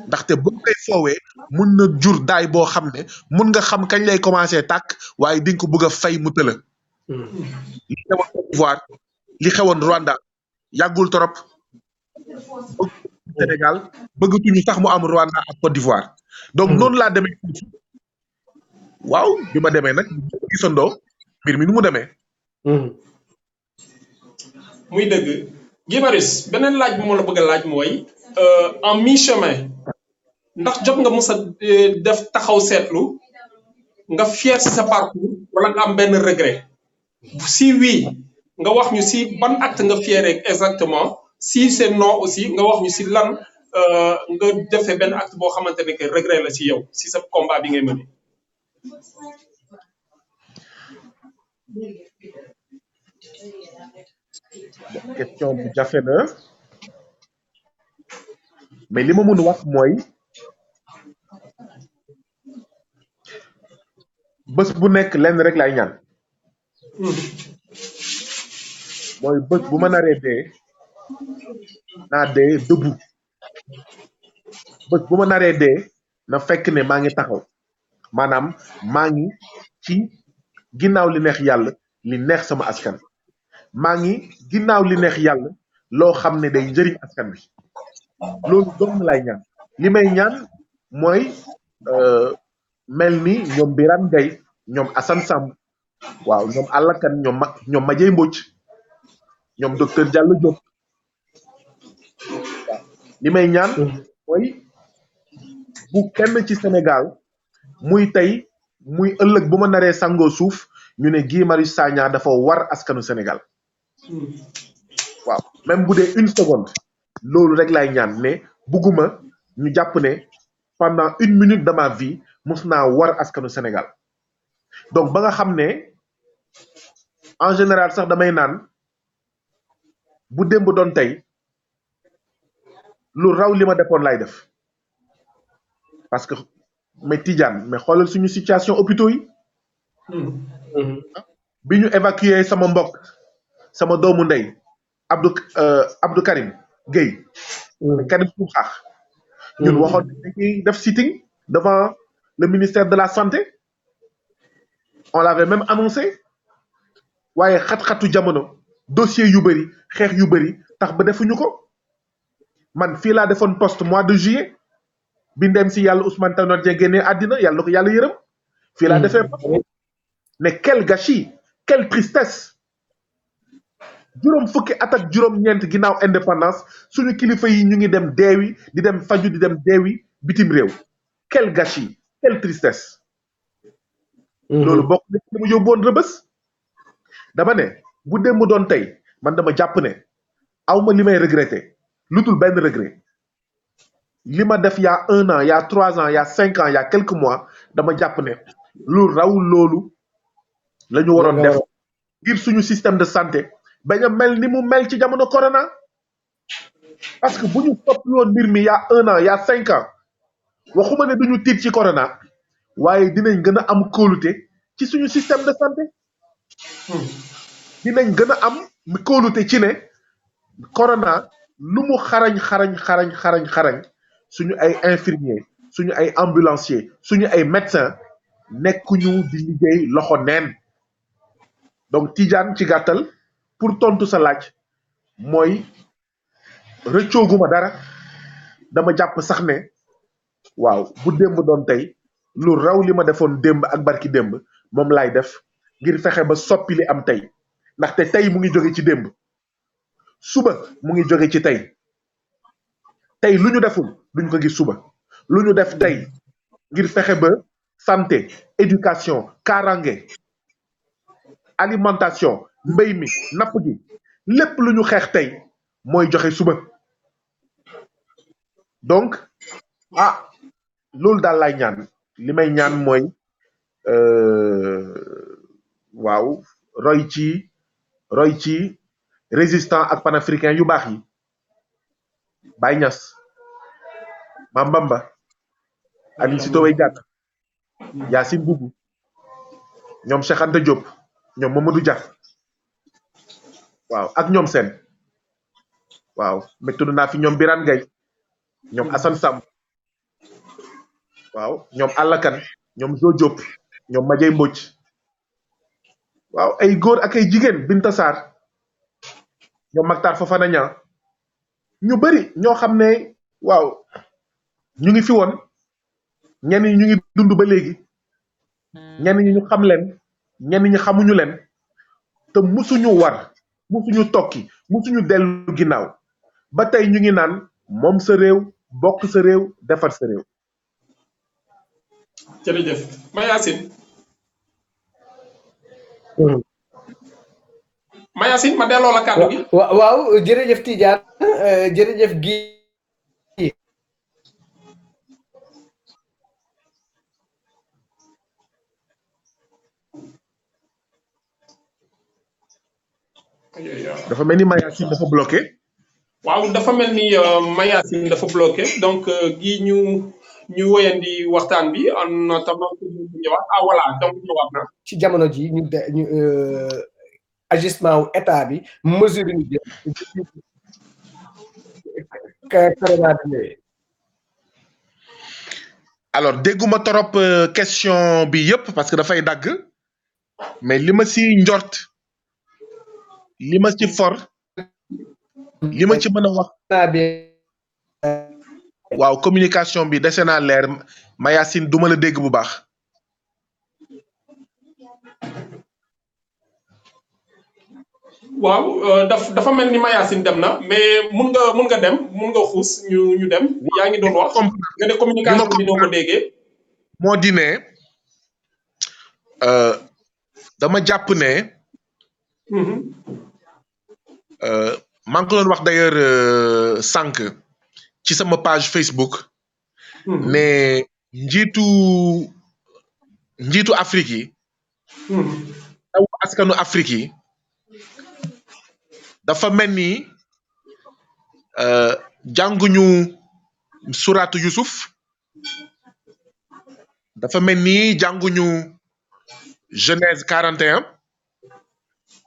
ndaxte boo koy foowee mun na jur daay boo xam ne mun nga xam kañ lay commencé tàkk waaye di nga ko bëgg a fay mu tëla li xewoon Côte d'Ivoire li xewoon Rwanda yàggul trop Sénégal bëggatuñu sax mu am Rwanda ak Côte d'Ivoire donc noonu laa demee waaw bi ma demee nag gisandoo mbir mi nu mu demee muy dëgg Guy Marius beneen laaj bu ma la bëgg a laaj mooy en mi-chemin ndax jot nga mës a def taxaw seetlu nga fier ci sa parcours wala nga am benn regret si oui nga wax ñu si ban acte nga fier exactement si c'est non aussi nga wax ñu si lan nga defee benn acte boo xamante ne que regret la si yow si sa combat bi ngay mëne question bu jafe na mais li ma mun wax mooy bés bu nekk lenn rek lay ñaan mooy bés bu ma naree dee naa dee debout bés bu ma naree dee na fekk ne maa ngi taxaw maanaam maa ngi ci ginnaaw li neex yàlla li neex sama askan maa ngi ginnaaw li neex yàlla loo xam ne day njëriñ askan bi loolu dong lay ñaan li may ñaan mooy mel ni ñoom Birane Gaye ñoom Assane Samb waaw ñoom Alla Kane ñoom Madieye Mbodj ñoom docteur Diallo Diop waaw li may ñaan mooy bu kenn ci Sénégal muy tey muy ëllëg bu ma naree sangoo suuf ñu ne Guy Marius Sagna dafa war askanu Sénégal waaw même bu dee 1 seconde loolu rek lay ñaan ne bugguma ñu jàpp ne pendant 1 minute de ma vie mus naa war askanu Sénégal donc ba nga xam ne en général sax damay naan bu démb doon tey lu raw li ma defoon lay def parce que mais Tidiane mais xoolal suñu situation hôpitaux yi bi ñu évacuer sama mbokk sama doomu ndey Abdou Karim Gueye Karim Xrum-Xax ñun waxoon dañuy def sitting devant le ministère de la santé on l'avait même annoncé waaye xat-xatu jamono dossier yu bëri xeex yu bëri tax ba defuñu ko man fii laa defoon poste mois de juillet bi ndem si yàlla Ousmane Tanor Dieng génnee àddina yàlla na ko yàlla yërëm fii laa defee poste ne quel gâchis quelle tristesse juróom fukki at ak juróom-ñeent ginnaaw indépendance suñu kilifa yi ñu ngi dem deewi di dem faju di dem deewi bitim réew quel gâchis quelle tristesse loolu bokk na ci li mu yóbboon Rëbës dama ne bu démb doon tey man dama jàpp ne awma li may regretter lu dul benn regret li ma def y a 1 an y a 3 ans y a 5 ans y a quelques mois dama jàpp ne lu raw loolu la ñu waroon def ngir suñu système de santé bañ a mel ni mu mel ci jamono corona parce que bu ñu soppi woon mbir mi y a 1 an y a 5 ans waxuma ne duñu tiit ci corona waaye dinañ gën a am kóolute ci suñu système de santé dinañ gën a am kóolute ci ne corona lu mu xarañ suñu ay infirmiers suñu ay ambulanciers suñu ay médecins nekkuñu di liggéey loxo neen donc Tidiane ci gàttal pour tontu sa laaj mooy rëccooguma dara dama jàpp sax ne waaw bu démb doon tey lu raw li ma defoon démb ak barki démb moom laay def ngir fexe ba soppi li am tey ndaxte tey mu ngi jóge ci démb suba mu ngi jóge ci tey tey lu ñu deful duñ ko gis suba lu ñu def tey ngir fexe ba santé éducation kaaraange alimentation mbéy mi napp gi lépp lu ñu xeex tey mooy joxe suba donc loolu daal lay ñaan li may ñaan mooy waaw roy ci résistant ak panafricain yu baax yi Baye Niass Mame Bamba Aline Sitoé Diatta Yacine Boubou ñoom Cheikh Anta Diop ñoom Mamadou Dia waaw ak ñoom seen waaw mais tudd naa fi ñoom Birane Gueye ñoom Assane Samb waaw ñoom Allakan ñoom Jo Diop ñoom Madiay Mbodj waaw ay góor ak ay jigéen Binta Sarr ñoom Maktar Fofana Niang ñu bëri ñoo xam ne waaw ñu ngi fi woon ñenn ñi ñu ngi dund ba léegi ñenn ñi ñu xam leen ñenn ñi xamuñu leen te musuñu war musuñu tokki musuñu dellu ginnaaw ba tey ñu ngi naan moom sa réew bokk sa réew defar sa réew. jërëjëf Mayacine. Mayacine ma delloo la kàddu gi. waaw jërëjëf Tidiane jërëjëf Guy. dafa mel ni Mayacine dafa bloqué. waaw dafa mel ni Mayacine dafa bloqué donc gi ñu woyandi waxtaan bi en attendant que ñu ñëwaat voilà donc ñëwaat na. ci jamono ji ñu ajustement wu état bi mesure yi ñu jël corona bi. alors dégguma torop question bi yëpp parce que dafay dagg mais li ma si njort li ma ci for li ma ci mën a wax waaw communication bi dese naa leer Mayacine duma la dégg bu baax. waaw dafa mel ni Mayacine dem na mais mun nga dem mun nga xuus ñu dem yaa ngi doon wax nga ne communication bi doo ko déggee. moo di ne dama jàpp ne maa ngi ko doon wax d'ailleurs sànq ci sama page Facebook ne njiitu Afrique yi taw askanu Afrique yi dafa mel ni jànguñu suratu Yusuf dafa mel ni jànguñu Genèse 41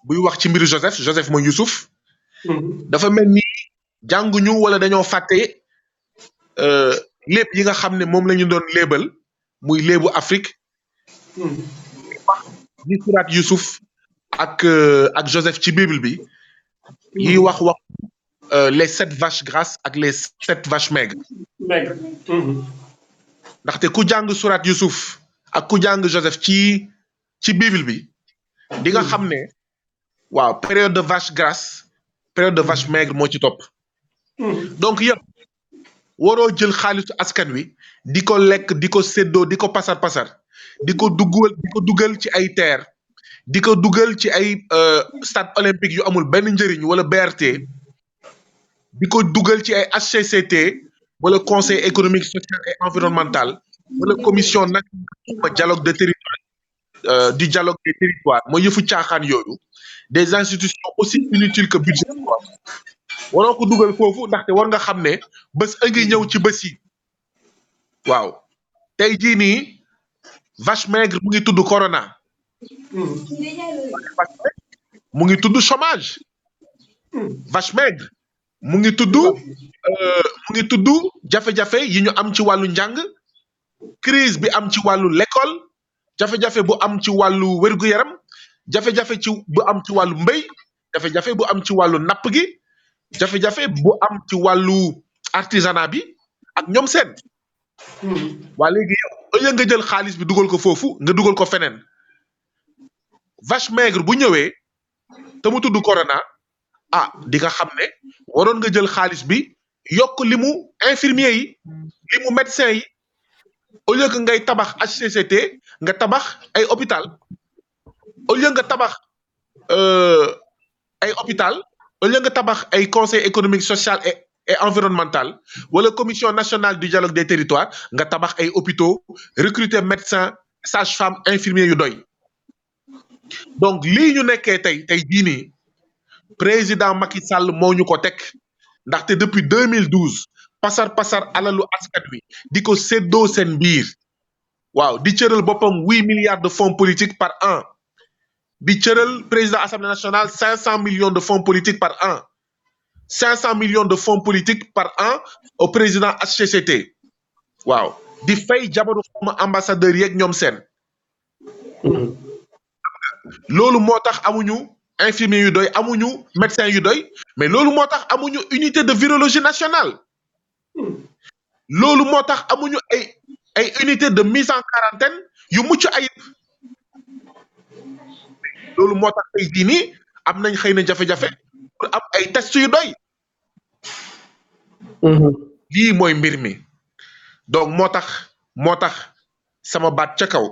buy wax ci mbiru Joseph mooy Yusuf dafa mel ni jànguñu wala dañoo fàtte léeb yi nga xam ne moom la ñu doon léebal muy léebu Afrique ni surat Yusuf ak Joseph ci Bible bi yi wax les 7 vaches grasses ak les 7 vaches maigres ndaxte ku jàng surat Yusuf ak ku jàng Joseph ci Bible bi di nga xam ne waaw période de vache grasse période de vache maigre moo ci topp donc yëpp waroo jël xaalisu askan wi di ko lekk di ko séddoo di ko pasar di ko dugal ci ay terre di ko dugal ci ay stade olympique yu amul benn njëriñ wala BRT di ko dugal ci ay HCCT wala conseil économique social et environnemental wala commission nationale dialogue de territoire du dialogue des territoires mooy yëfu caaxaan yooyu des institutions aussi inutiles que budgétaires waroo ko dugal foofu ndaxte war nga xam ne bés a ngi ñëw ci bés yi waaw tey jii nii vache maigre mu ngi tudd corona mu ngi tudd chômage vache maigre mu ngi tudd jafe-jafe yi ñu am ci wàllu njàng crise bi am ci wàllu l'école jafe-jafe bu am ci wàllu wér-gu-yaram jafe-jafe bu am ci wàllu mbéy jafe-jafe bu am ci wàllu napp gi jafe-jafe bu am ci wàllu artisanat bi ak ñoom seen waa léegi yow au lieu nga jël xaalis bi dugal ko foofu nga dugal ko feneen vache maigre bu ñëwee te mu tudd corona di nga xam ne waroon nga jël xaalis bi yokk limu infirmier yi limu médecin yi au lieu que ngay tabax HCCT nga tabax ay hôpital au lieu nga tabax ay hôpital au lieu nga tabax ay conseil économique social et environnemental wala commission nationale du dialogue des territoires nga tabax ay hôpitaux recruter médecins sages-femmes infirmiers yu doy donc lii ñu nekkee tey jii nii président Macky Sall moo ñu ko teg ndaxte depuis 2012 pasar alalu askan wi di ko séddoo seen biir waaw di cëral boppam 8 milliards de fonds politiques par an di cëral président assemblée nationale 500 millions de fonds politiques par an 500 millions de fonds politiques par an au président HCCT waaw di fay jabaru former ambassadeurs yeeg ñoom seen loolu moo tax amuñu infirmiers yu doy amuñu médecins yu doy mais loolu moo tax amuñu unité de virologie nationale loolu moo tax amuñu ay unité de mise en quarantaine yu mucc ayib loolu moo tax tey jii nii am nañ xëy na jafe-jafe pour am ay tests yu doy lii mooy mbir mi donc moo tax sama baat ca kaw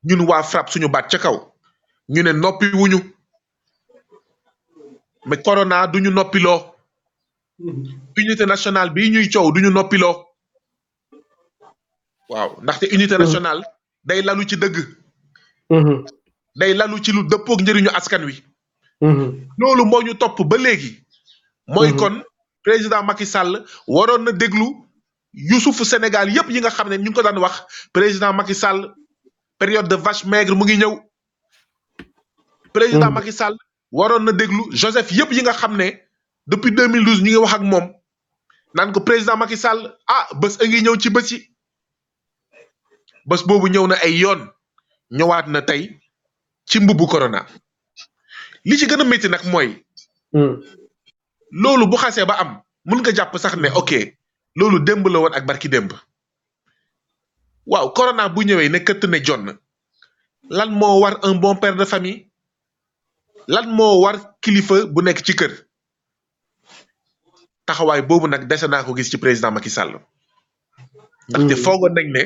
ñun waa FRAPP suñu baat ca kaw ñu ne noppi wuñu mais corona duñu noppiloo unité nationale bii ñuy coow duñu noppiloo waaw ndaxte unité nationale day lalu ci dëgg day lalu ci lu dëppook njëriñu askan wi loolu moo ñu topp ba léegi mooy kon président Macky Sall waroon na déglu Youssouf Sénégal yépp yi nga xam ne ñu ngi ko daan wax président Macky Sall période de vache maigre mu ngi ñëw président Macky Sall waroon na déglu Joseph yépp yi nga xam ne depuis 2012 ñu ngi wax ak moom naan ko président Macky Sall bés a ngi ñëw ci bés yi bés boobu ñëw na ay yoon ñëwaat na tey ci mbubbu corona li ci gën a métti nag mooy loolu bu xasee ba am mun nga jàpp sax ne ok loolu démb la woon ak barki démb waaw corona bu ñëwee ne këtt ne jonn lan moo war un bon père de famille lan moo war kilifa bu nekk ci kër taxawaay boobu nag dese naa ko gis ci président Macky Sall ndaxte foogoon nañ ne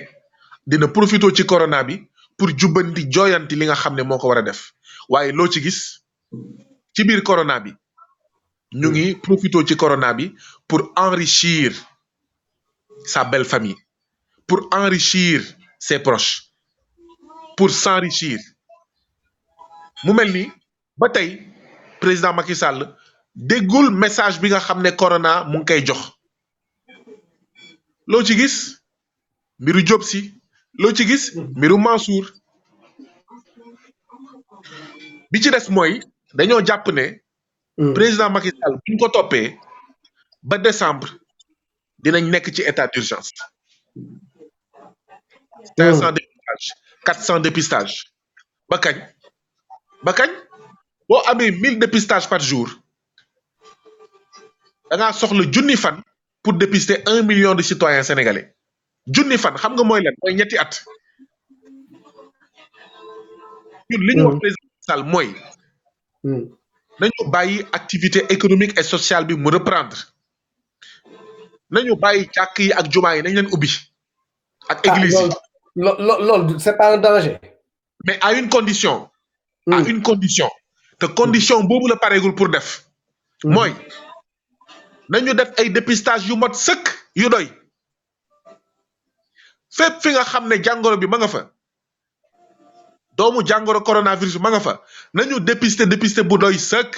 dina profité ci corona bi pour jubbanti jooyanti li nga xam ne moo ko war a def waaye loo ci gis ci biir corona bi ñu ngi profité ci corona bi pour enrichir sa belle famille pour enrichir ses proches pour s'enrichir mu mel ni ba tey président Macky Sall déggul message bi nga xam ne corona mu ngi koy jox loo ci gis mbiru Diop Sy loo ci gis mbiru Mansour bi ci des mooy dañoo jàpp ne président Macky Sall bu ñu ko toppee ba décembre dinañ nekk ci état d'urgence 500 dépistage 400 dépistage ba kañ boo amee 1000 dépistages par jour da ngaa soxla junni fan pour dépister 1 million de citoyens sénégalais junni fan xam nga mooy lan mooy ñetti at ñun li ñu wax président Sall mooy nañu bàyyi activité économique et sociale bi mu reprendre nañu bàyyi jàkk yi ak jumaa yi nañ leen ubbi ak église yi loolu c'est pas un danger mais à une condition te condition boobu la pareegul pour def mooy nañu def ay dépistage yu mot sëkk yu doy fépp fi nga xam ne jàngoro bi ma nga fa doomu jàngoro coronavirus bi ma nga fa nañu dépister bu doy sëkk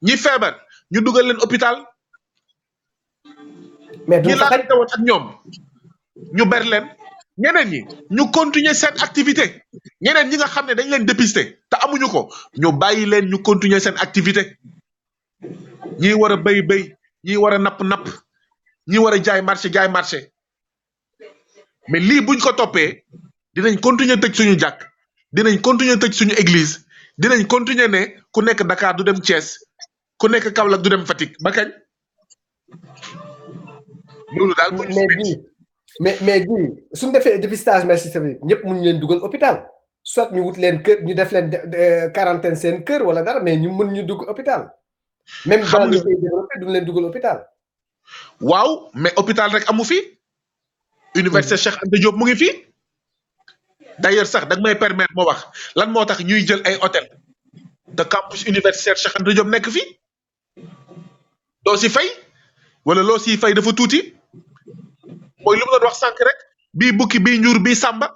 ñi feebar ñu dugal leen hôpital mais ñi laalante woon ak ñoom ñu ber leen ñeneen ñi ñu continuer seen activité ñeneen ñi nga xam ne dañ leen dépister te amuñu ko ñu bàyyi leen ñu continuer seen activité ñii war a béy ñii war a napp ñii war a jaay marché mais lii buñ ko toppee dinañ continuer tëj suñu jàkk dinañ continuer tëj suñu église dinañ continuer ne ku nekk Dakar du dem Thiès ku nekk Kaolack du dem Fatick ba kañ loolu daal moo ñu si métti. mais bii suñu defee dépistage massif bi ñëpp mun leen dugal hôpital soit ñu wut leen kër ñu def leen quarantaine seen kër wala dara mais ñu mën ñu dugg hôpital. même dans les pays développés duñ leen dugal hôpital. waaw mais hôpital rek amu fi. Université Cheikh Anta Diop mu ngi fi. d'ailleurs sax da nga may permettre moo wax lan moo tax ñuy jël ay hôtel de campus universitaire Cheikh Anta Diop nekk fi doo si fay wala loo siy fay dafa tuuti mooy lu mu doon wax sànq rek bii bukki bii ñuur bii sàmba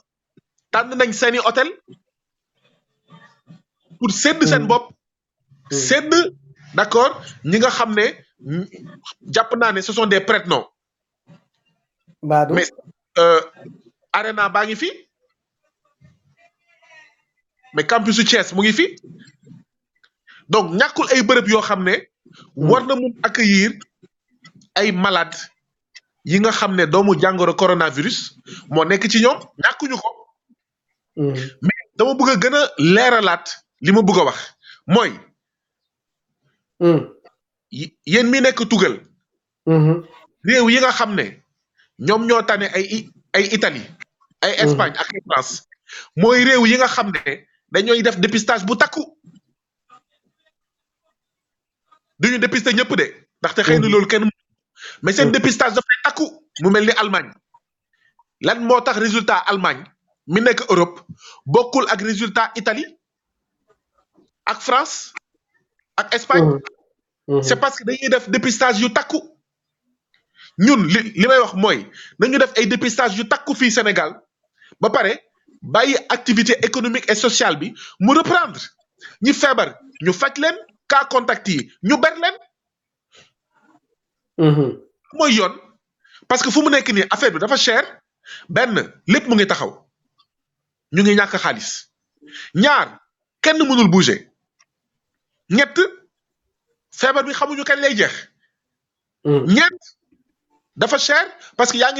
tànn nañ seeni hôtel pour sédd seen bopp sédd d'accord ñi nga xam ne jàpp naa ne ce sont des prête-noms mais Arena baa ngi fi mais campusu Thiès mu ngi fi donc ñàkkul ay bërëb yoo xam ne war na mun accueillir ay malades yi nga xam ne doomu jàngoro coronavirus moo nekk ci ñoom ñàkkuñu ko mais dama bëgg a gën a leeralaat li ma bëgg a wax mooy yéen mi nekk tugal réew yi nga xam ne ñoom ñoo tane ay Italie ay Espagne ak ay France mooy réew yi nga xam ne dañooy def dépistage bu takku duñu dépister ñëpp de ndaxte xëy na loolu kenn mais seen dépistage dafay takku mu mel ni Allemagne lan moo tax résultat Allemagne mi nekk Europe bokkul ak résultat Italie ak France ak Espagne c'est parce que dañuy def dépistage yu takku ñun li may wax mooy nañu def ay dépistage yu takku fii Sénégal ba pare bàyyi activité économique et sociale bi mu reprendre ñi feebar ñu faj leen cas contact yi ñu ber leen mooy yoon parce que fu mu nekk nii affaire bi dafa cher benn lépp mu ngi taxaw ñu ngi ñàkk xaalis ñaar kenn mënul bouger ñett feebar bi xamuñu kañ lay jeex ñeent dafa cher parce que yaa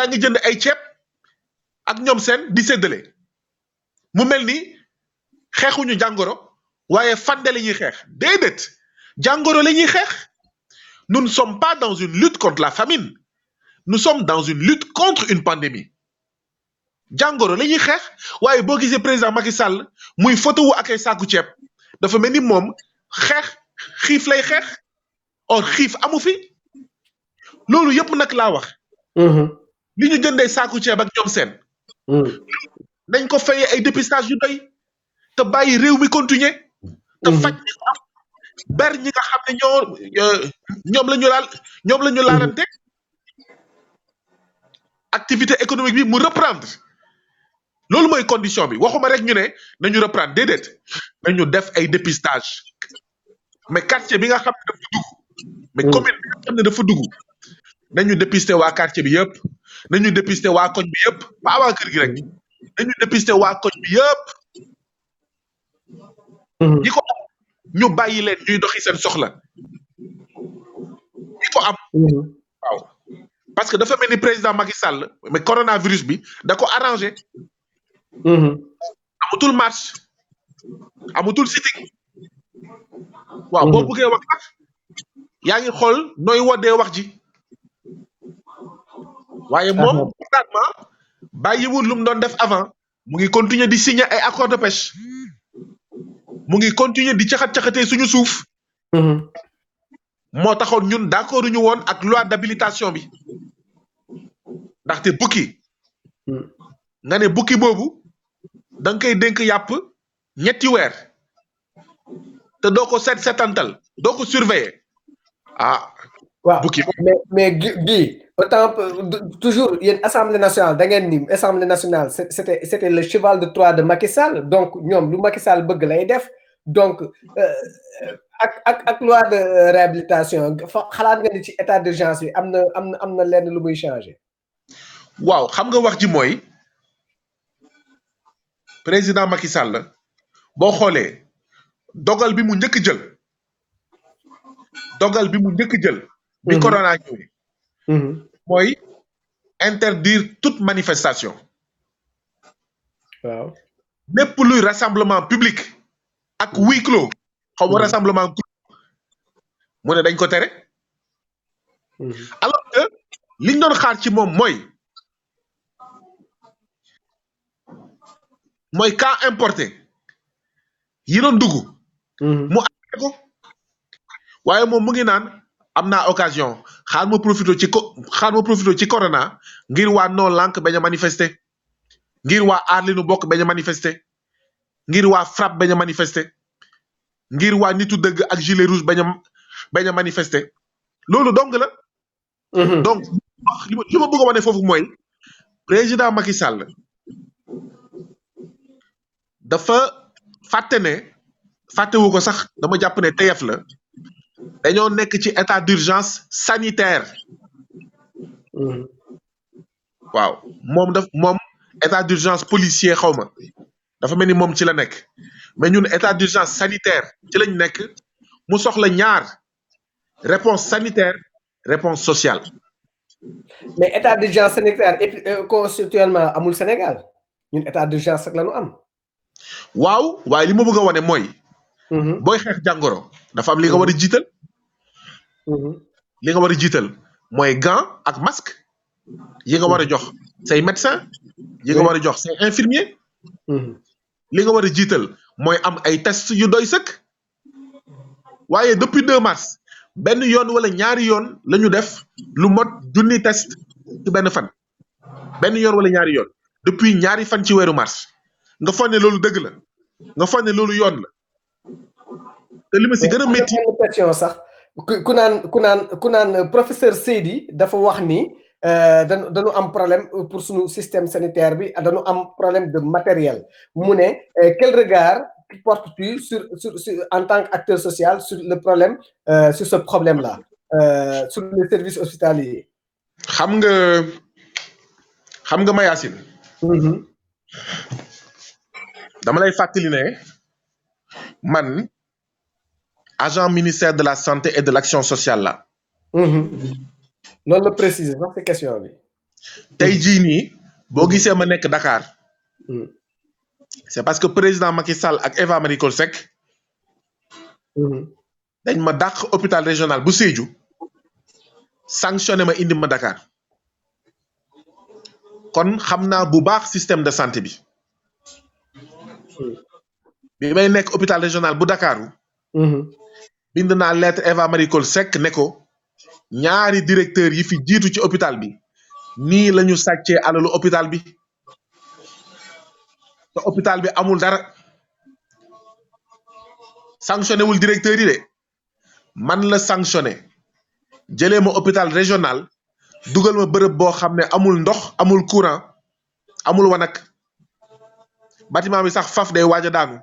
ngi jënd ay ceeb ak ñoom seen di séddale mu mel ni xeexuñu jàngoro waaye fande la ñuy xeex déedéet jàngoro la ñuy xeex nous ne sommes pas dans une lutte contre la famine nous sommes dans une lutte contre une pandémie jàngoro la ñuy xeex waaye boo gisee président Macky Sall muy photo wu ak ay saaku ceeb dafa mel ni moom xeex xiif lay xeex or xiif amu fi loolu yëpp nag laa wax li ñu jëndee saaku ceeb ak ñoom seen nañ ko fayee ay dépistage yu doy te bàyyi réew mi continuer te faj ñi ko am ber ñi nga xam ne ñoom la ñu laalante activité économique bi mu reprendre loolu mooy condition bi waxuma rek ñu ne nañu reprendre déedéet nañu def ay dépistage mais quartier bi nga xam ne dafa dugg mais commune bi nga xam ne dafa dugg nañu dépister waa quartier bi yëpp nañu dépister waa koñ bi yëpp pas waa kër gi rek nañu dépister waa koñ bi yëpp ñi ko am ñu bàyyi leen ñuy doxi seen soxla ñi ko am waaw parce que dafa mel ni président Macky Sall mais coronavirus bi da ko arrangé amutul marche amutul sitting waaw boo bëggee wax nag yaa ngi xool nooy woddee wax ji waaye moom présentement bàyyiwul lu mu doon def avant mu ngi continuer di signer ay accord de pêche mu ngi continuer di caxat-caxatee suñu suuf moo taxoon ñun d'accord ñu woon ak loi d'habilitation bi ndaxte bukki nga ne bukki boobu da nga koy dénk yàpp ñetti weer te doo ko seetantal doo ko surveiller waaw bukki mais gi autant toujours yéen assemblée nationale da ngeen ni assemblée nationale c'était le cheval de Troie de Macky Sall donc ñoom lu Macky Sall bëgg lay def donc ak loi de réhabilitation xalaat nga ni ci état d'urgence bi am na lenn lu muy changer. waaw xam nga wax ji mooy président Macky Sall boo xoolee dogal bi mu njëkk jël dogal bi mu njëkk jël. bi corona ñëwee. mooy interdire toute manifestation. waaw. lépp luy rassemblement public. ak huis clos. xaw ma rassemblement mu ne dañ ko tere. alors que liñ doon xaar ci moom mooy cas importé yi doon dugg. mu arrêté ko waaye moom mu ngi naan am naa occasion xaar ma profité ci corona ngir waa non lank bañ a manifester ngir waa aar li nu bokk bañ a manifester ngir waa FRAPP bañ a manifester ngir waa nitu dëgg ak gilet rouge bañ a manifester loolu dong la. donc li ma bëgg a wane foofu mooy président Macky Sall dafa fàttewu ko sax dama jàpp ne teyef la dañoo nekk ci état d'urgence sanitaire. waaw moom état d'urgence policier xaw ma dafa mel ni moom ci la nekk mais ñun état d'urgence sanitaire ci lañ nekk mu soxla ñaar réponse sanitaire réponse sociale. mais état d'urgence sanitaire constitutionnellement amul Sénégal ñun état d'urgence rek la ñu am. waaw waaye li ma bëgg a wane mooy. booy xeex jàngoro dafa am li nga war a jiital. li nga war a jiital mooy gant ak masque yi nga war a jox say médecin yi nga war a jox say infirmier li nga war a jiital mooy am ay test yu doy sëkk waaye depuis 2 mars benn yoon wala ñaari yoon la ñu def lu mot 1000 test ci benn fan benn yoon wala ñaari yoon depuis ñaari fan ci weeru mars nga foog ne loolu dëgg la nga foog ne loolu yoon la te li ma si gën a métti question sax ku naan professeur Seydi dafa wax ni dañu am problème pour suñu système sanitaire bi dañu am problème de matériel mu ne quel regard portes-tu sur en tant qu'acteur social sur le problème sur ce problème là sur les services hospitaliers. xam nga Mayacine. dama lay fàttali ne man agent ministère de la santé et de l'action sociale la. loolu la préciser sax ci question bi. tey jii nii boo gisee ma nekk Dakar. c'est parce que président Macky Sall ak Eva Marie Coll Seck. dañ ma dàq hôpital régional bu Sédhiou. sanctionné ma indi ma Dakar. kon xam naa bu baax système de santé bi. bi may nekk hôpital régional bu Dakaru. bind naa lettre Eva Marie Coll Seck ne ko ñaari directeur yi fi jiitu ci hôpital bi nii la ñu sàccee alalu hôpital bi te hôpital bi amul dara sanctionné wul directeur yi de man la sanctionné jëlee ma hôpital régional dugal ma bërëb boo xam ne amul ndox amul courant amul wanak bâtiment bi sax faf day waaj a daanu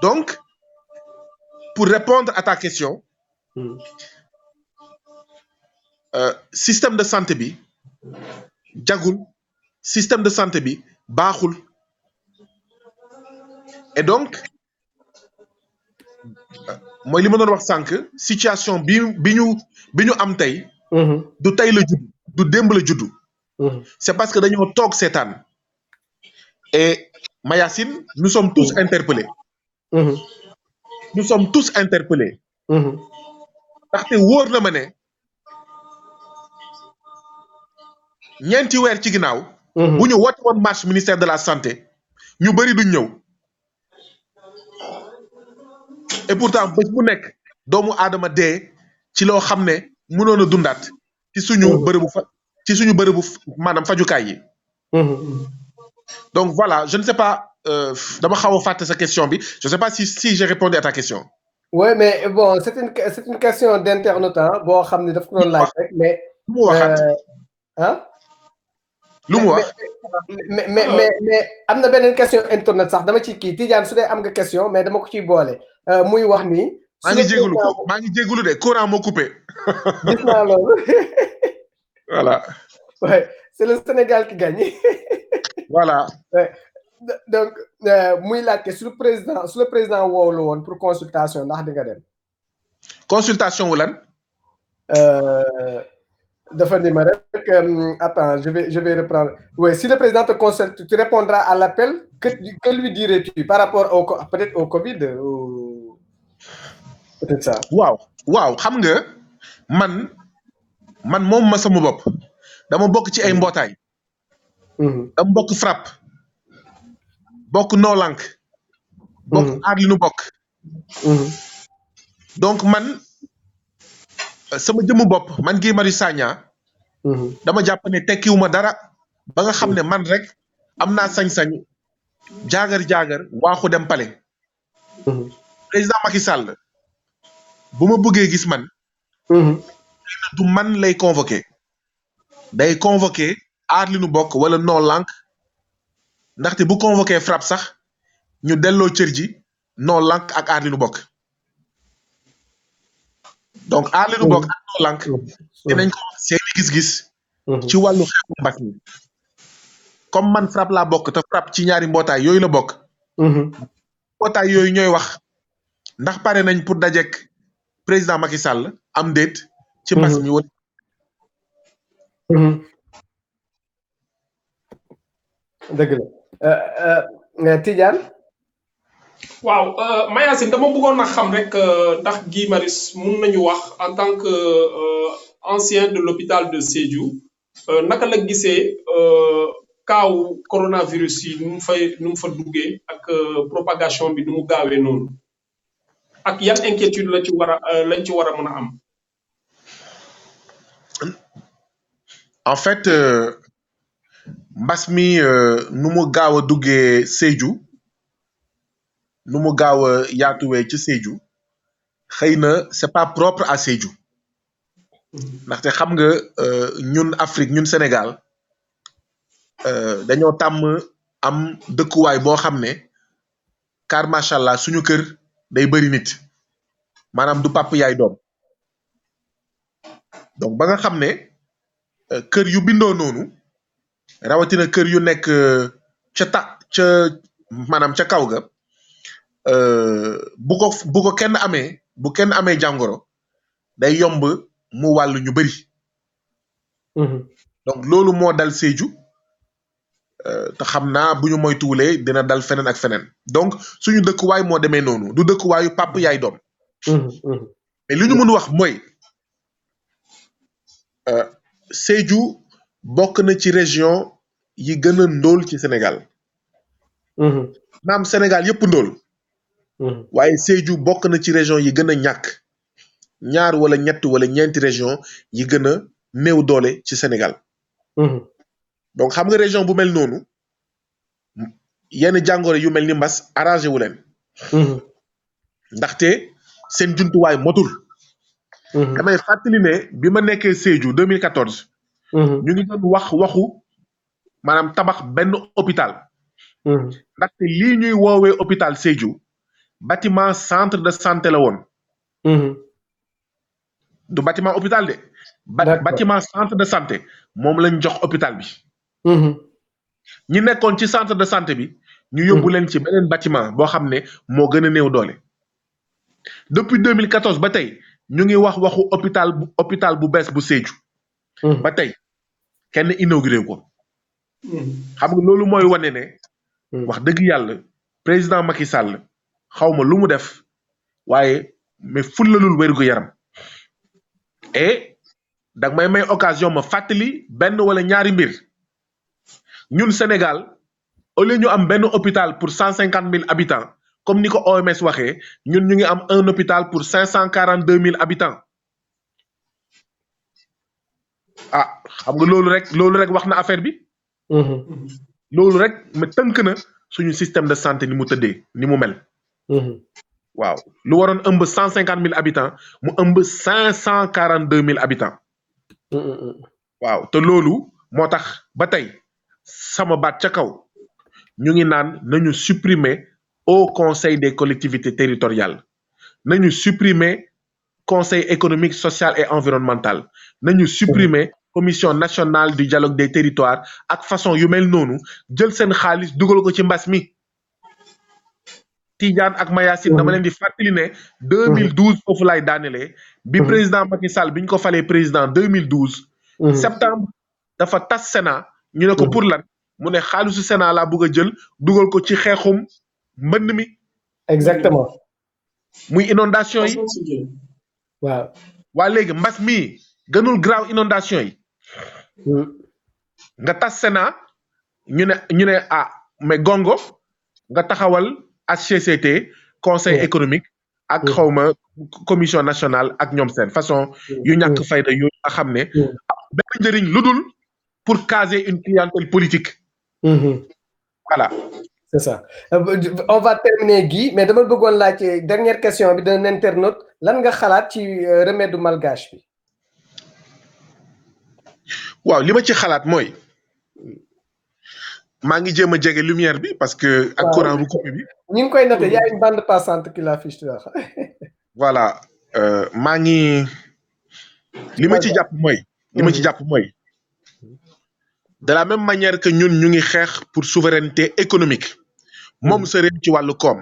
donc pour répondre à ta question système de santé bi jagul système de santé bi baaxul et donc mooy li ma doon wax sànq situation bi ñu am tey du tey la judd du démb la juddu c'est parce que dañoo toog seetaan et Mayacine nous sommes tous interpellés nous sommes tous interpellés ndaxte wóor na ma ne ñeenti weer ci ginnaaw bu ñu woote woon marche ministère de la santé ñu bëri duñ ñëw et pourtant bés bu nekk doomu aadama dee ci loo xam ne mënoon a dundaat ci suñu bërëbu maanaam fajukaay yi donc voilà je ne sais pas dama xaw a fàtte sa question bi je sais pas si j'ai répondu à ta question. oui mais bon c'est une question d'internaute boo xam ne daf ko doon laaj rek mais. lu mu waxaat lu mu wax. mais am na beneen question internet sax dama ci kii Tidiane su dee am nga question mais dama ko ciy boole muy wax ni. maa ngi jégalu de courant moo coupé. gis naa loolu. voilà. ouais c'est le Sénégal qui gagne. voilà. donc muy laajte su le président woowu la woon pour consultation ndax di nga dem. consultation wu lan. dafa ni ma rek attends je vais reprendre. Oui, si le président te consulte, tu répondras à l'appel. Que lui dirais-tu par rapport peut-être au Covid ou peut-être ça. waaw xam nga man moom ma sama bopp dama bokk ci ay mbootaay. dama bokk FRAPP. bokk No Lank. bokk aar li nu bokk. donc man sama jëmu bopp man Guy Marius Sagna. dama jàpp ne tekkiwuma dara ba nga xam ne man rek am naa sañ-sañ jaagar waaxu dem palais. président Macky Sall bu ma bëggee gis man. du man lay convoqué. day convoqué aar li nu bokk wala No Lank ndaxte bu convoqué FRAPP sax ñu delloo cër ji No Lank ak aar li nu bokk. donc aar li nu bokk ak No Lank dinañ ko seeni gis-gis. ci wàllu xeexu mbas mi. comme man FRAPP laa bokk te FRAPP ci ñaari mbootaay yooyu la bokk. mbootaay yooyu ñooy wax ndax pare nañ pour dajek président Macky Sall am déet. ci mbas mi wala. dëgg la Tidiane. waaw Mayacine dama bëggoon a xam rek ndax Guy Marius mun nañu wax en tant que ancien de l'hôpital de Sédhiou naka la gisee kaawu coronavirus yi nu mu fa duggee ak propagation bi nu mu gaawee noonu ak yan inquiétude lañ ci war a mën a am. en fait mbas mi nu mu gaaw a duggee Sédhiou nu mu gaaw a yaatuwee ci Sédhiou xëy na c'est pas propre à Sédhiou ndaxte xam nga ñun Afrique ñun Sénégal dañoo tàmm am dëkkuwaay boo xam ne car macha allah suñu kër day bëri nit maanaam du papa yaay doom donc ba nga xam ne kër yu bindoo noonu rawatina kër yu nekk maanaam ca kaw ga bu ko kenn amee jàngoro day yomb mu wàllu ñu bëri. donc loolu moo dal Sédhiou te xam naa bu ñu moytuwulee dina dal feneen ak feneen donc suñu dëkkuwaay moo demee noonu du dëkkuwaayu papa yaay doom. mais li ñu mën wax mooy Sédhiou bokk na ci région yi gën a ndóol ci Sénégal. naam Sénégal yëpp ndóol. waaye Sédhiou bokk na ci région yi gën a ñàkk ñaar wala ñett wala ñeenti région yi gën a néew doole ci Sénégal. donc xam nga région bu mel noonu yenn jàngoro yu mel ni mbas arrangé wu leen. ndaxte seen jumtuwaay motul. damay fàttali ne bi ma nekkee Sédhiou 2014. ñu ngi doon waxu maanaam tabax benn hôpital. ndaxte lii ñuy woowee hôpital Sédhiou bâtiment centre de santé la woon. du bâtiment hôpital de. bâtiment centre de santé moom lañ jox hôpital bi. ñi nekkoon ci centre de santé bi ñu yóbbu leen ci beneen bâtiment boo xam ne moo gën a néew doole. depuis 2014 ba tey ñu ngi waxu hôpital bu bees bu Sédhiou. ba tey kenn inauguré ko. xam nga loolu mooy wane ne. wax dëgg yàlla président Macky Sall xawma lu mu def waaye mais fullalul wérgu yaram. et dag may occasion ma fàttali benn wala ñaari mbir ñun Sénégal au lieu ñu am benn hôpital pour 150,000 habitants comme ni ko OMS waxee ñun ñu ngi am un hôpital pour 542,000 habitants. ah xam nga loolu rek wax na affaire bi. loolu rek ma tënk na suñu système de santé ni mu tëddee ni mu mel. waaw lu waroon ëmb 150,000 habitants mu ëmb 542,000 habitants. waaw te loolu moo tax ba tey sama baat ca kaw ñu ngi naan nañu supprimer au conseil des collectivités territoriales nañu supprimer conseil économique social et environnemental nañu supprimer commission nationale du dialogue des territoires ak façon yu mel noonu jël seen xaalis dugal ko ci mbas mi Tidiane ak Mayacine dama leen di fàttali ne 2012 foofu laay daanelee bi président Macky Sall bi ñu ko falee président 2012 septembre dafa tas Sénat ñu ne ko pour lan mu ne xaalisu Sénat laa bëgg a jël dugal ko ci xeexum mbënd mi exactement muy inondation yi waaw waa léegi mbas mi gënul graaw inondation yi nga tas Sénat ñu ne ah mais gongo nga taxawal HCCT conseil économique ak xawma commission nationale ak ñoom seen façon yu ñàkk fayda yu nga xam ne benn njëriñ lu dul pour caser une clientèle politique voilà c'est ça on va terminer Guy mais dama bëggoon laaj dernière question bi d'un internaute lan nga xalaat ci remède malgache bi waaw li ma ci xalaat mooy maa ngi jéem a jege lumière bi parce que ak courant bu coupé bi ñu ngi koy noté y a une bande passante qui l'affiche tu vois voilà maa ngi li ma ci jàpp mooy de la même manière que ñun ñu ngi xeex pour souveraineté économique moom sa réew ci wàllu koom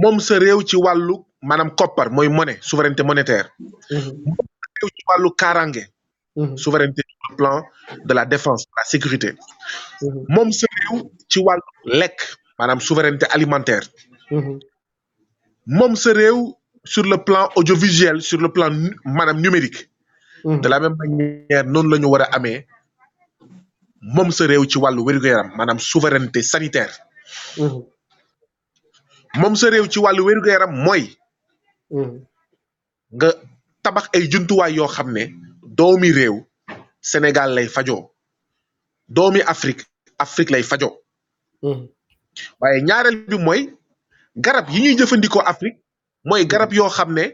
moom sa réew ci wàllu maanaam koppar mooy monnaie souveraineté monétaire moom sa réew ci wàllu kaaraange souveraineté sur le plan de la défense de la sécurité moom sa réew ci wàllu lekk maanaam souveraineté alimentaire moom sa réew sur le plan audiovisuel sur le plan maanaam numérique de la même manière noonu la ñu war a amee moom sa réew ci wàllu wér-gu-yaram maanaam souveraineté sanitaire moom sa réew ci wàllu wér-gu-yaram mooy nga tabax ay jumtuwaay yoo xam ne doomi réew Sénégal lay fajoo doomi Afrique lay fajoo waaye ñaareel bi mooy garab yi ñuy jëfandikoo Afrique mooy garab yoo xam ne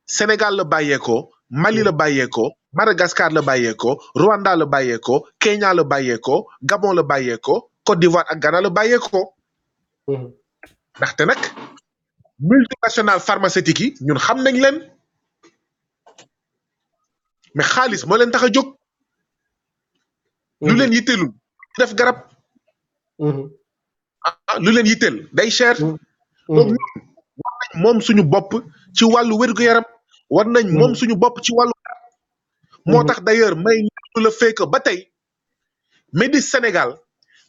Sénégal la bàyyeekoo Mali la bàyyeekoo Madagascar la bàyyeekoo Rwanda la bàyyeekoo Kenya la bàyyeekoo Gabon la bàyyeekoo Côte d'Ivoire ak Ghana la bàyyeekoo ndaxte nag multinationales pharmaceutiques yi ñun xam nañ leen mais xaalis moo leen tax a jóg lu leen yitteelul def garab lu leen yitteel day cher donc war nañ moom suñu bopp ci wàllu wér-gu-yaram war nañ moom suñu bopp ci wàllu moo tax d'ailleurs may ñaxtu la fekk ba tey Médis Sénégal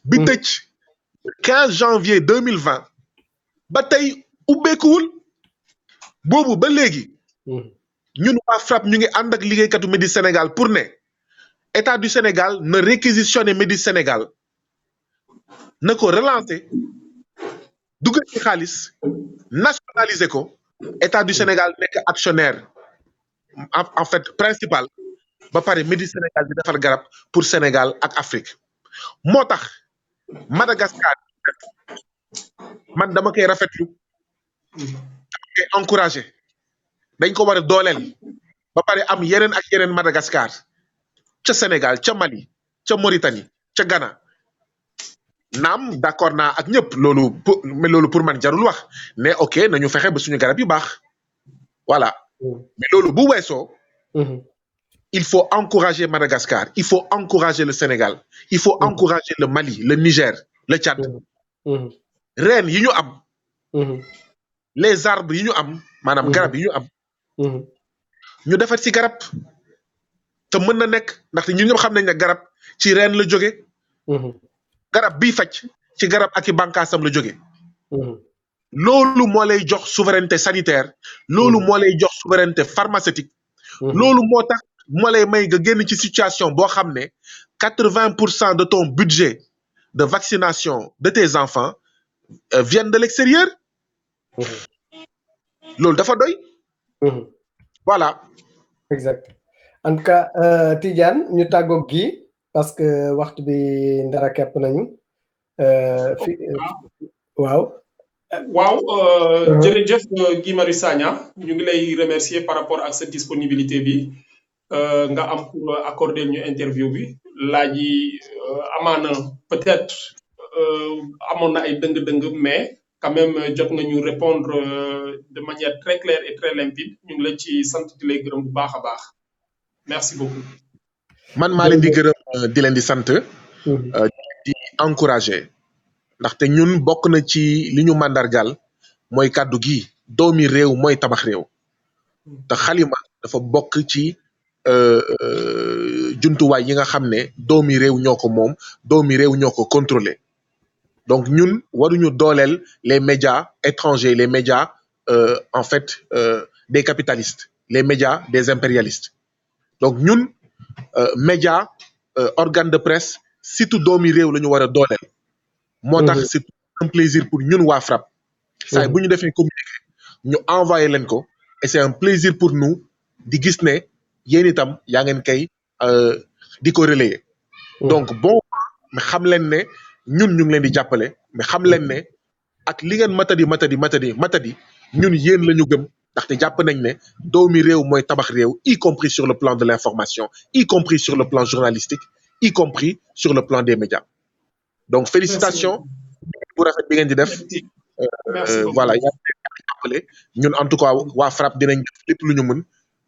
bi tëj 15 janvier 2020 ba tey ubbeekuwul boobu ba léegi ñun waa FRAPP ñu ngi ànd ak liggéeykatu Médis Sénégal pour ne état du Sénégal na réquisitionner Médis Sénégal na ko relancer dugal ci xaalis nationaliser ko état du Sénégal nekk actionnaire en fait principal ba pare Médis Sénégal di defar garab pour Sénégal ak Afrique moo tax Madagascar man dama koy rafetlu dama koy encourager dañ ko war a dooleel ba pare am yeneen ak yeneen Madagascar ca Sénégal ca Mali ca Mauritanie ca Ghana naam d'accord naa ak ñëpp mais loolu pour man jarul wax mais ok nañu fexe ba suñu garab yu baax voilà mais loolu bu weesoo il faut encourager Madagascar il faut encourager le Sénégal il faut encourager le Mali le Niger le Tchad reen yi ñu am les arbres yi ñu am maanaam garab yi ñu am ñu defar ci garab te mën na nekk ndaxte ñun ñëpp xam nañ ne garab ci reen la jóge garab bii faj ci garab ak i bànqaasam la jóge loolu moo lay jox souveraineté sanitaire loolu moo lay jox souveraineté pharmaceutique loolu moo tax moo lay may nga génn ci situation boo xam ne 80% de ton budget de vaccination de tes enfants viennent de l'extérieur loolu dafa doy voilà exact en tout cas Tidiane ñu tàggoog gi parce que waxtu bi ndara kepp nañu waaw jërëjëf Guy Marius Sagna ñu ngi lay remercier par rapport ak sa disponibilité bi nga am pour accorder ñu interview bi laaj yi amaana peut-être amoon na ay dëng-dëng mais quand même jot nga ñu répondre de manière très claire et très limpide ñu ngi la ci sant di lay gërëm bu baax a baax merci beaucoup man maa leen di gërëm di leen di sant di encourager ndaxte ñun bokk na ci li ñu màndargal mooy kàddu gi doomi réew mooy tabax réew te xalima dafa bokk ci jumtuwaay yi nga xam ne doomi réew ñoo ko moom doomi réew ñoo ko contrôler donc ñun waruñu dooleel les médias étrangers les médias en fait des capitalistes les médias des impérialistes donc ñun média organe de presse surtout doomi réew la ñu war a dooleel moo tax c'est un plaisir pour ñun waa FRAPP saa bu ñu defee communiqué ñu envoyé leen ko et c'est un plaisir pour nous di gis ne yéen itam yaa ngeen kay di ko relayer donc bon mais xam leen ne ñun ñu ngi leen di jàppale mais xam leen ne ak li ngeen matadi ñun yéen la ñu gëm ndaxte jàpp nañ ne doomi réew mooy tabax réew y compris sur le plan de l'information y compris sur le plan journalistique y compris sur le plan des médias donc félicitations bu rafet bi ngeen di def voilà yaa jàppale ñun en tout cas waa FRAPP dinañ def lépp lu ñu mën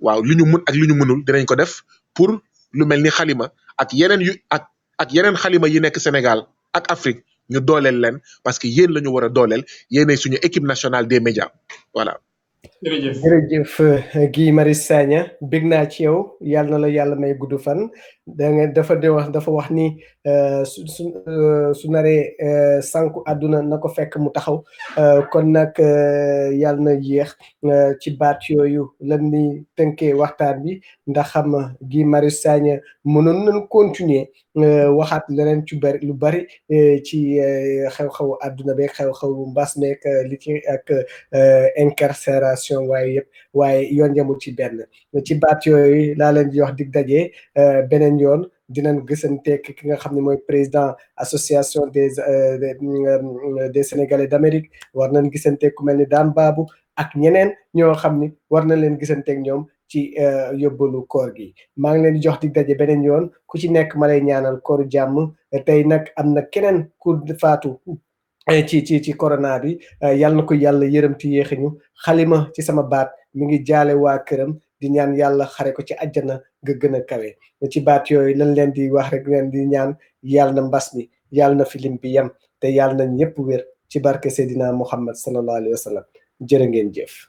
waaw lu ñu mën ak lu ñu mënul dinañ ko def pour lu mel ni xalima ak yeneen yu ak yeneen xalima yi nekk Sénégal ak Afrique ñu dooleel leen parce que yéen la ñu war a dooleel yéenay suñu équipe nationale des médias voilà. jërëjëf Guy Marius Sagna bég naa ci yow yàlla na la yàlla may gudd fan dafa wax ni su naree sànku àdduna na ko fekk mu taxaw kon nag yàlla na yéex ci baat yooyu lan ni tënkee waxtaan bi ndax xam Guy Marius Sagna mënoon nañ continuer waxaat leneen ci bari lu bari ci xew-xewu àdduna beeg xew-xewu mbas meeg li ci ak incarcération waaye yoon yemul ci benn ci baat yooyu laa leen di wax dig daje beneen yoon dinañ gisanteek ki nga xam ne mooy président association des Sénégalais d'Amérique war nañ gisanteek ku mel ni Daan Baabu ak ñeneen ñoo xam ni war nañ leen gisanteek ñoom ci yóbbalu koor gi maa ngi leen di jox dig daje beneen yoon ku ci nekk ma lay ñaanal kooru jàmm tey nag am na keneen ku faatu ci corona bi yàlla na ko yàlla yërëm ti yéexiñu xalima ci sama baat mi ngi jaale waa këram di ñaan yàlla xare ko ci àjjana ga gën a kawe ci baat yooyu lañ leen di wax rek leen di ñaan yàlla na mbas mi yàlla na filim bi yem te yàlla na ñëpp wér ci barke Seydina Muhammad sallallahu alayhi wa sallam jërë ngeen jëf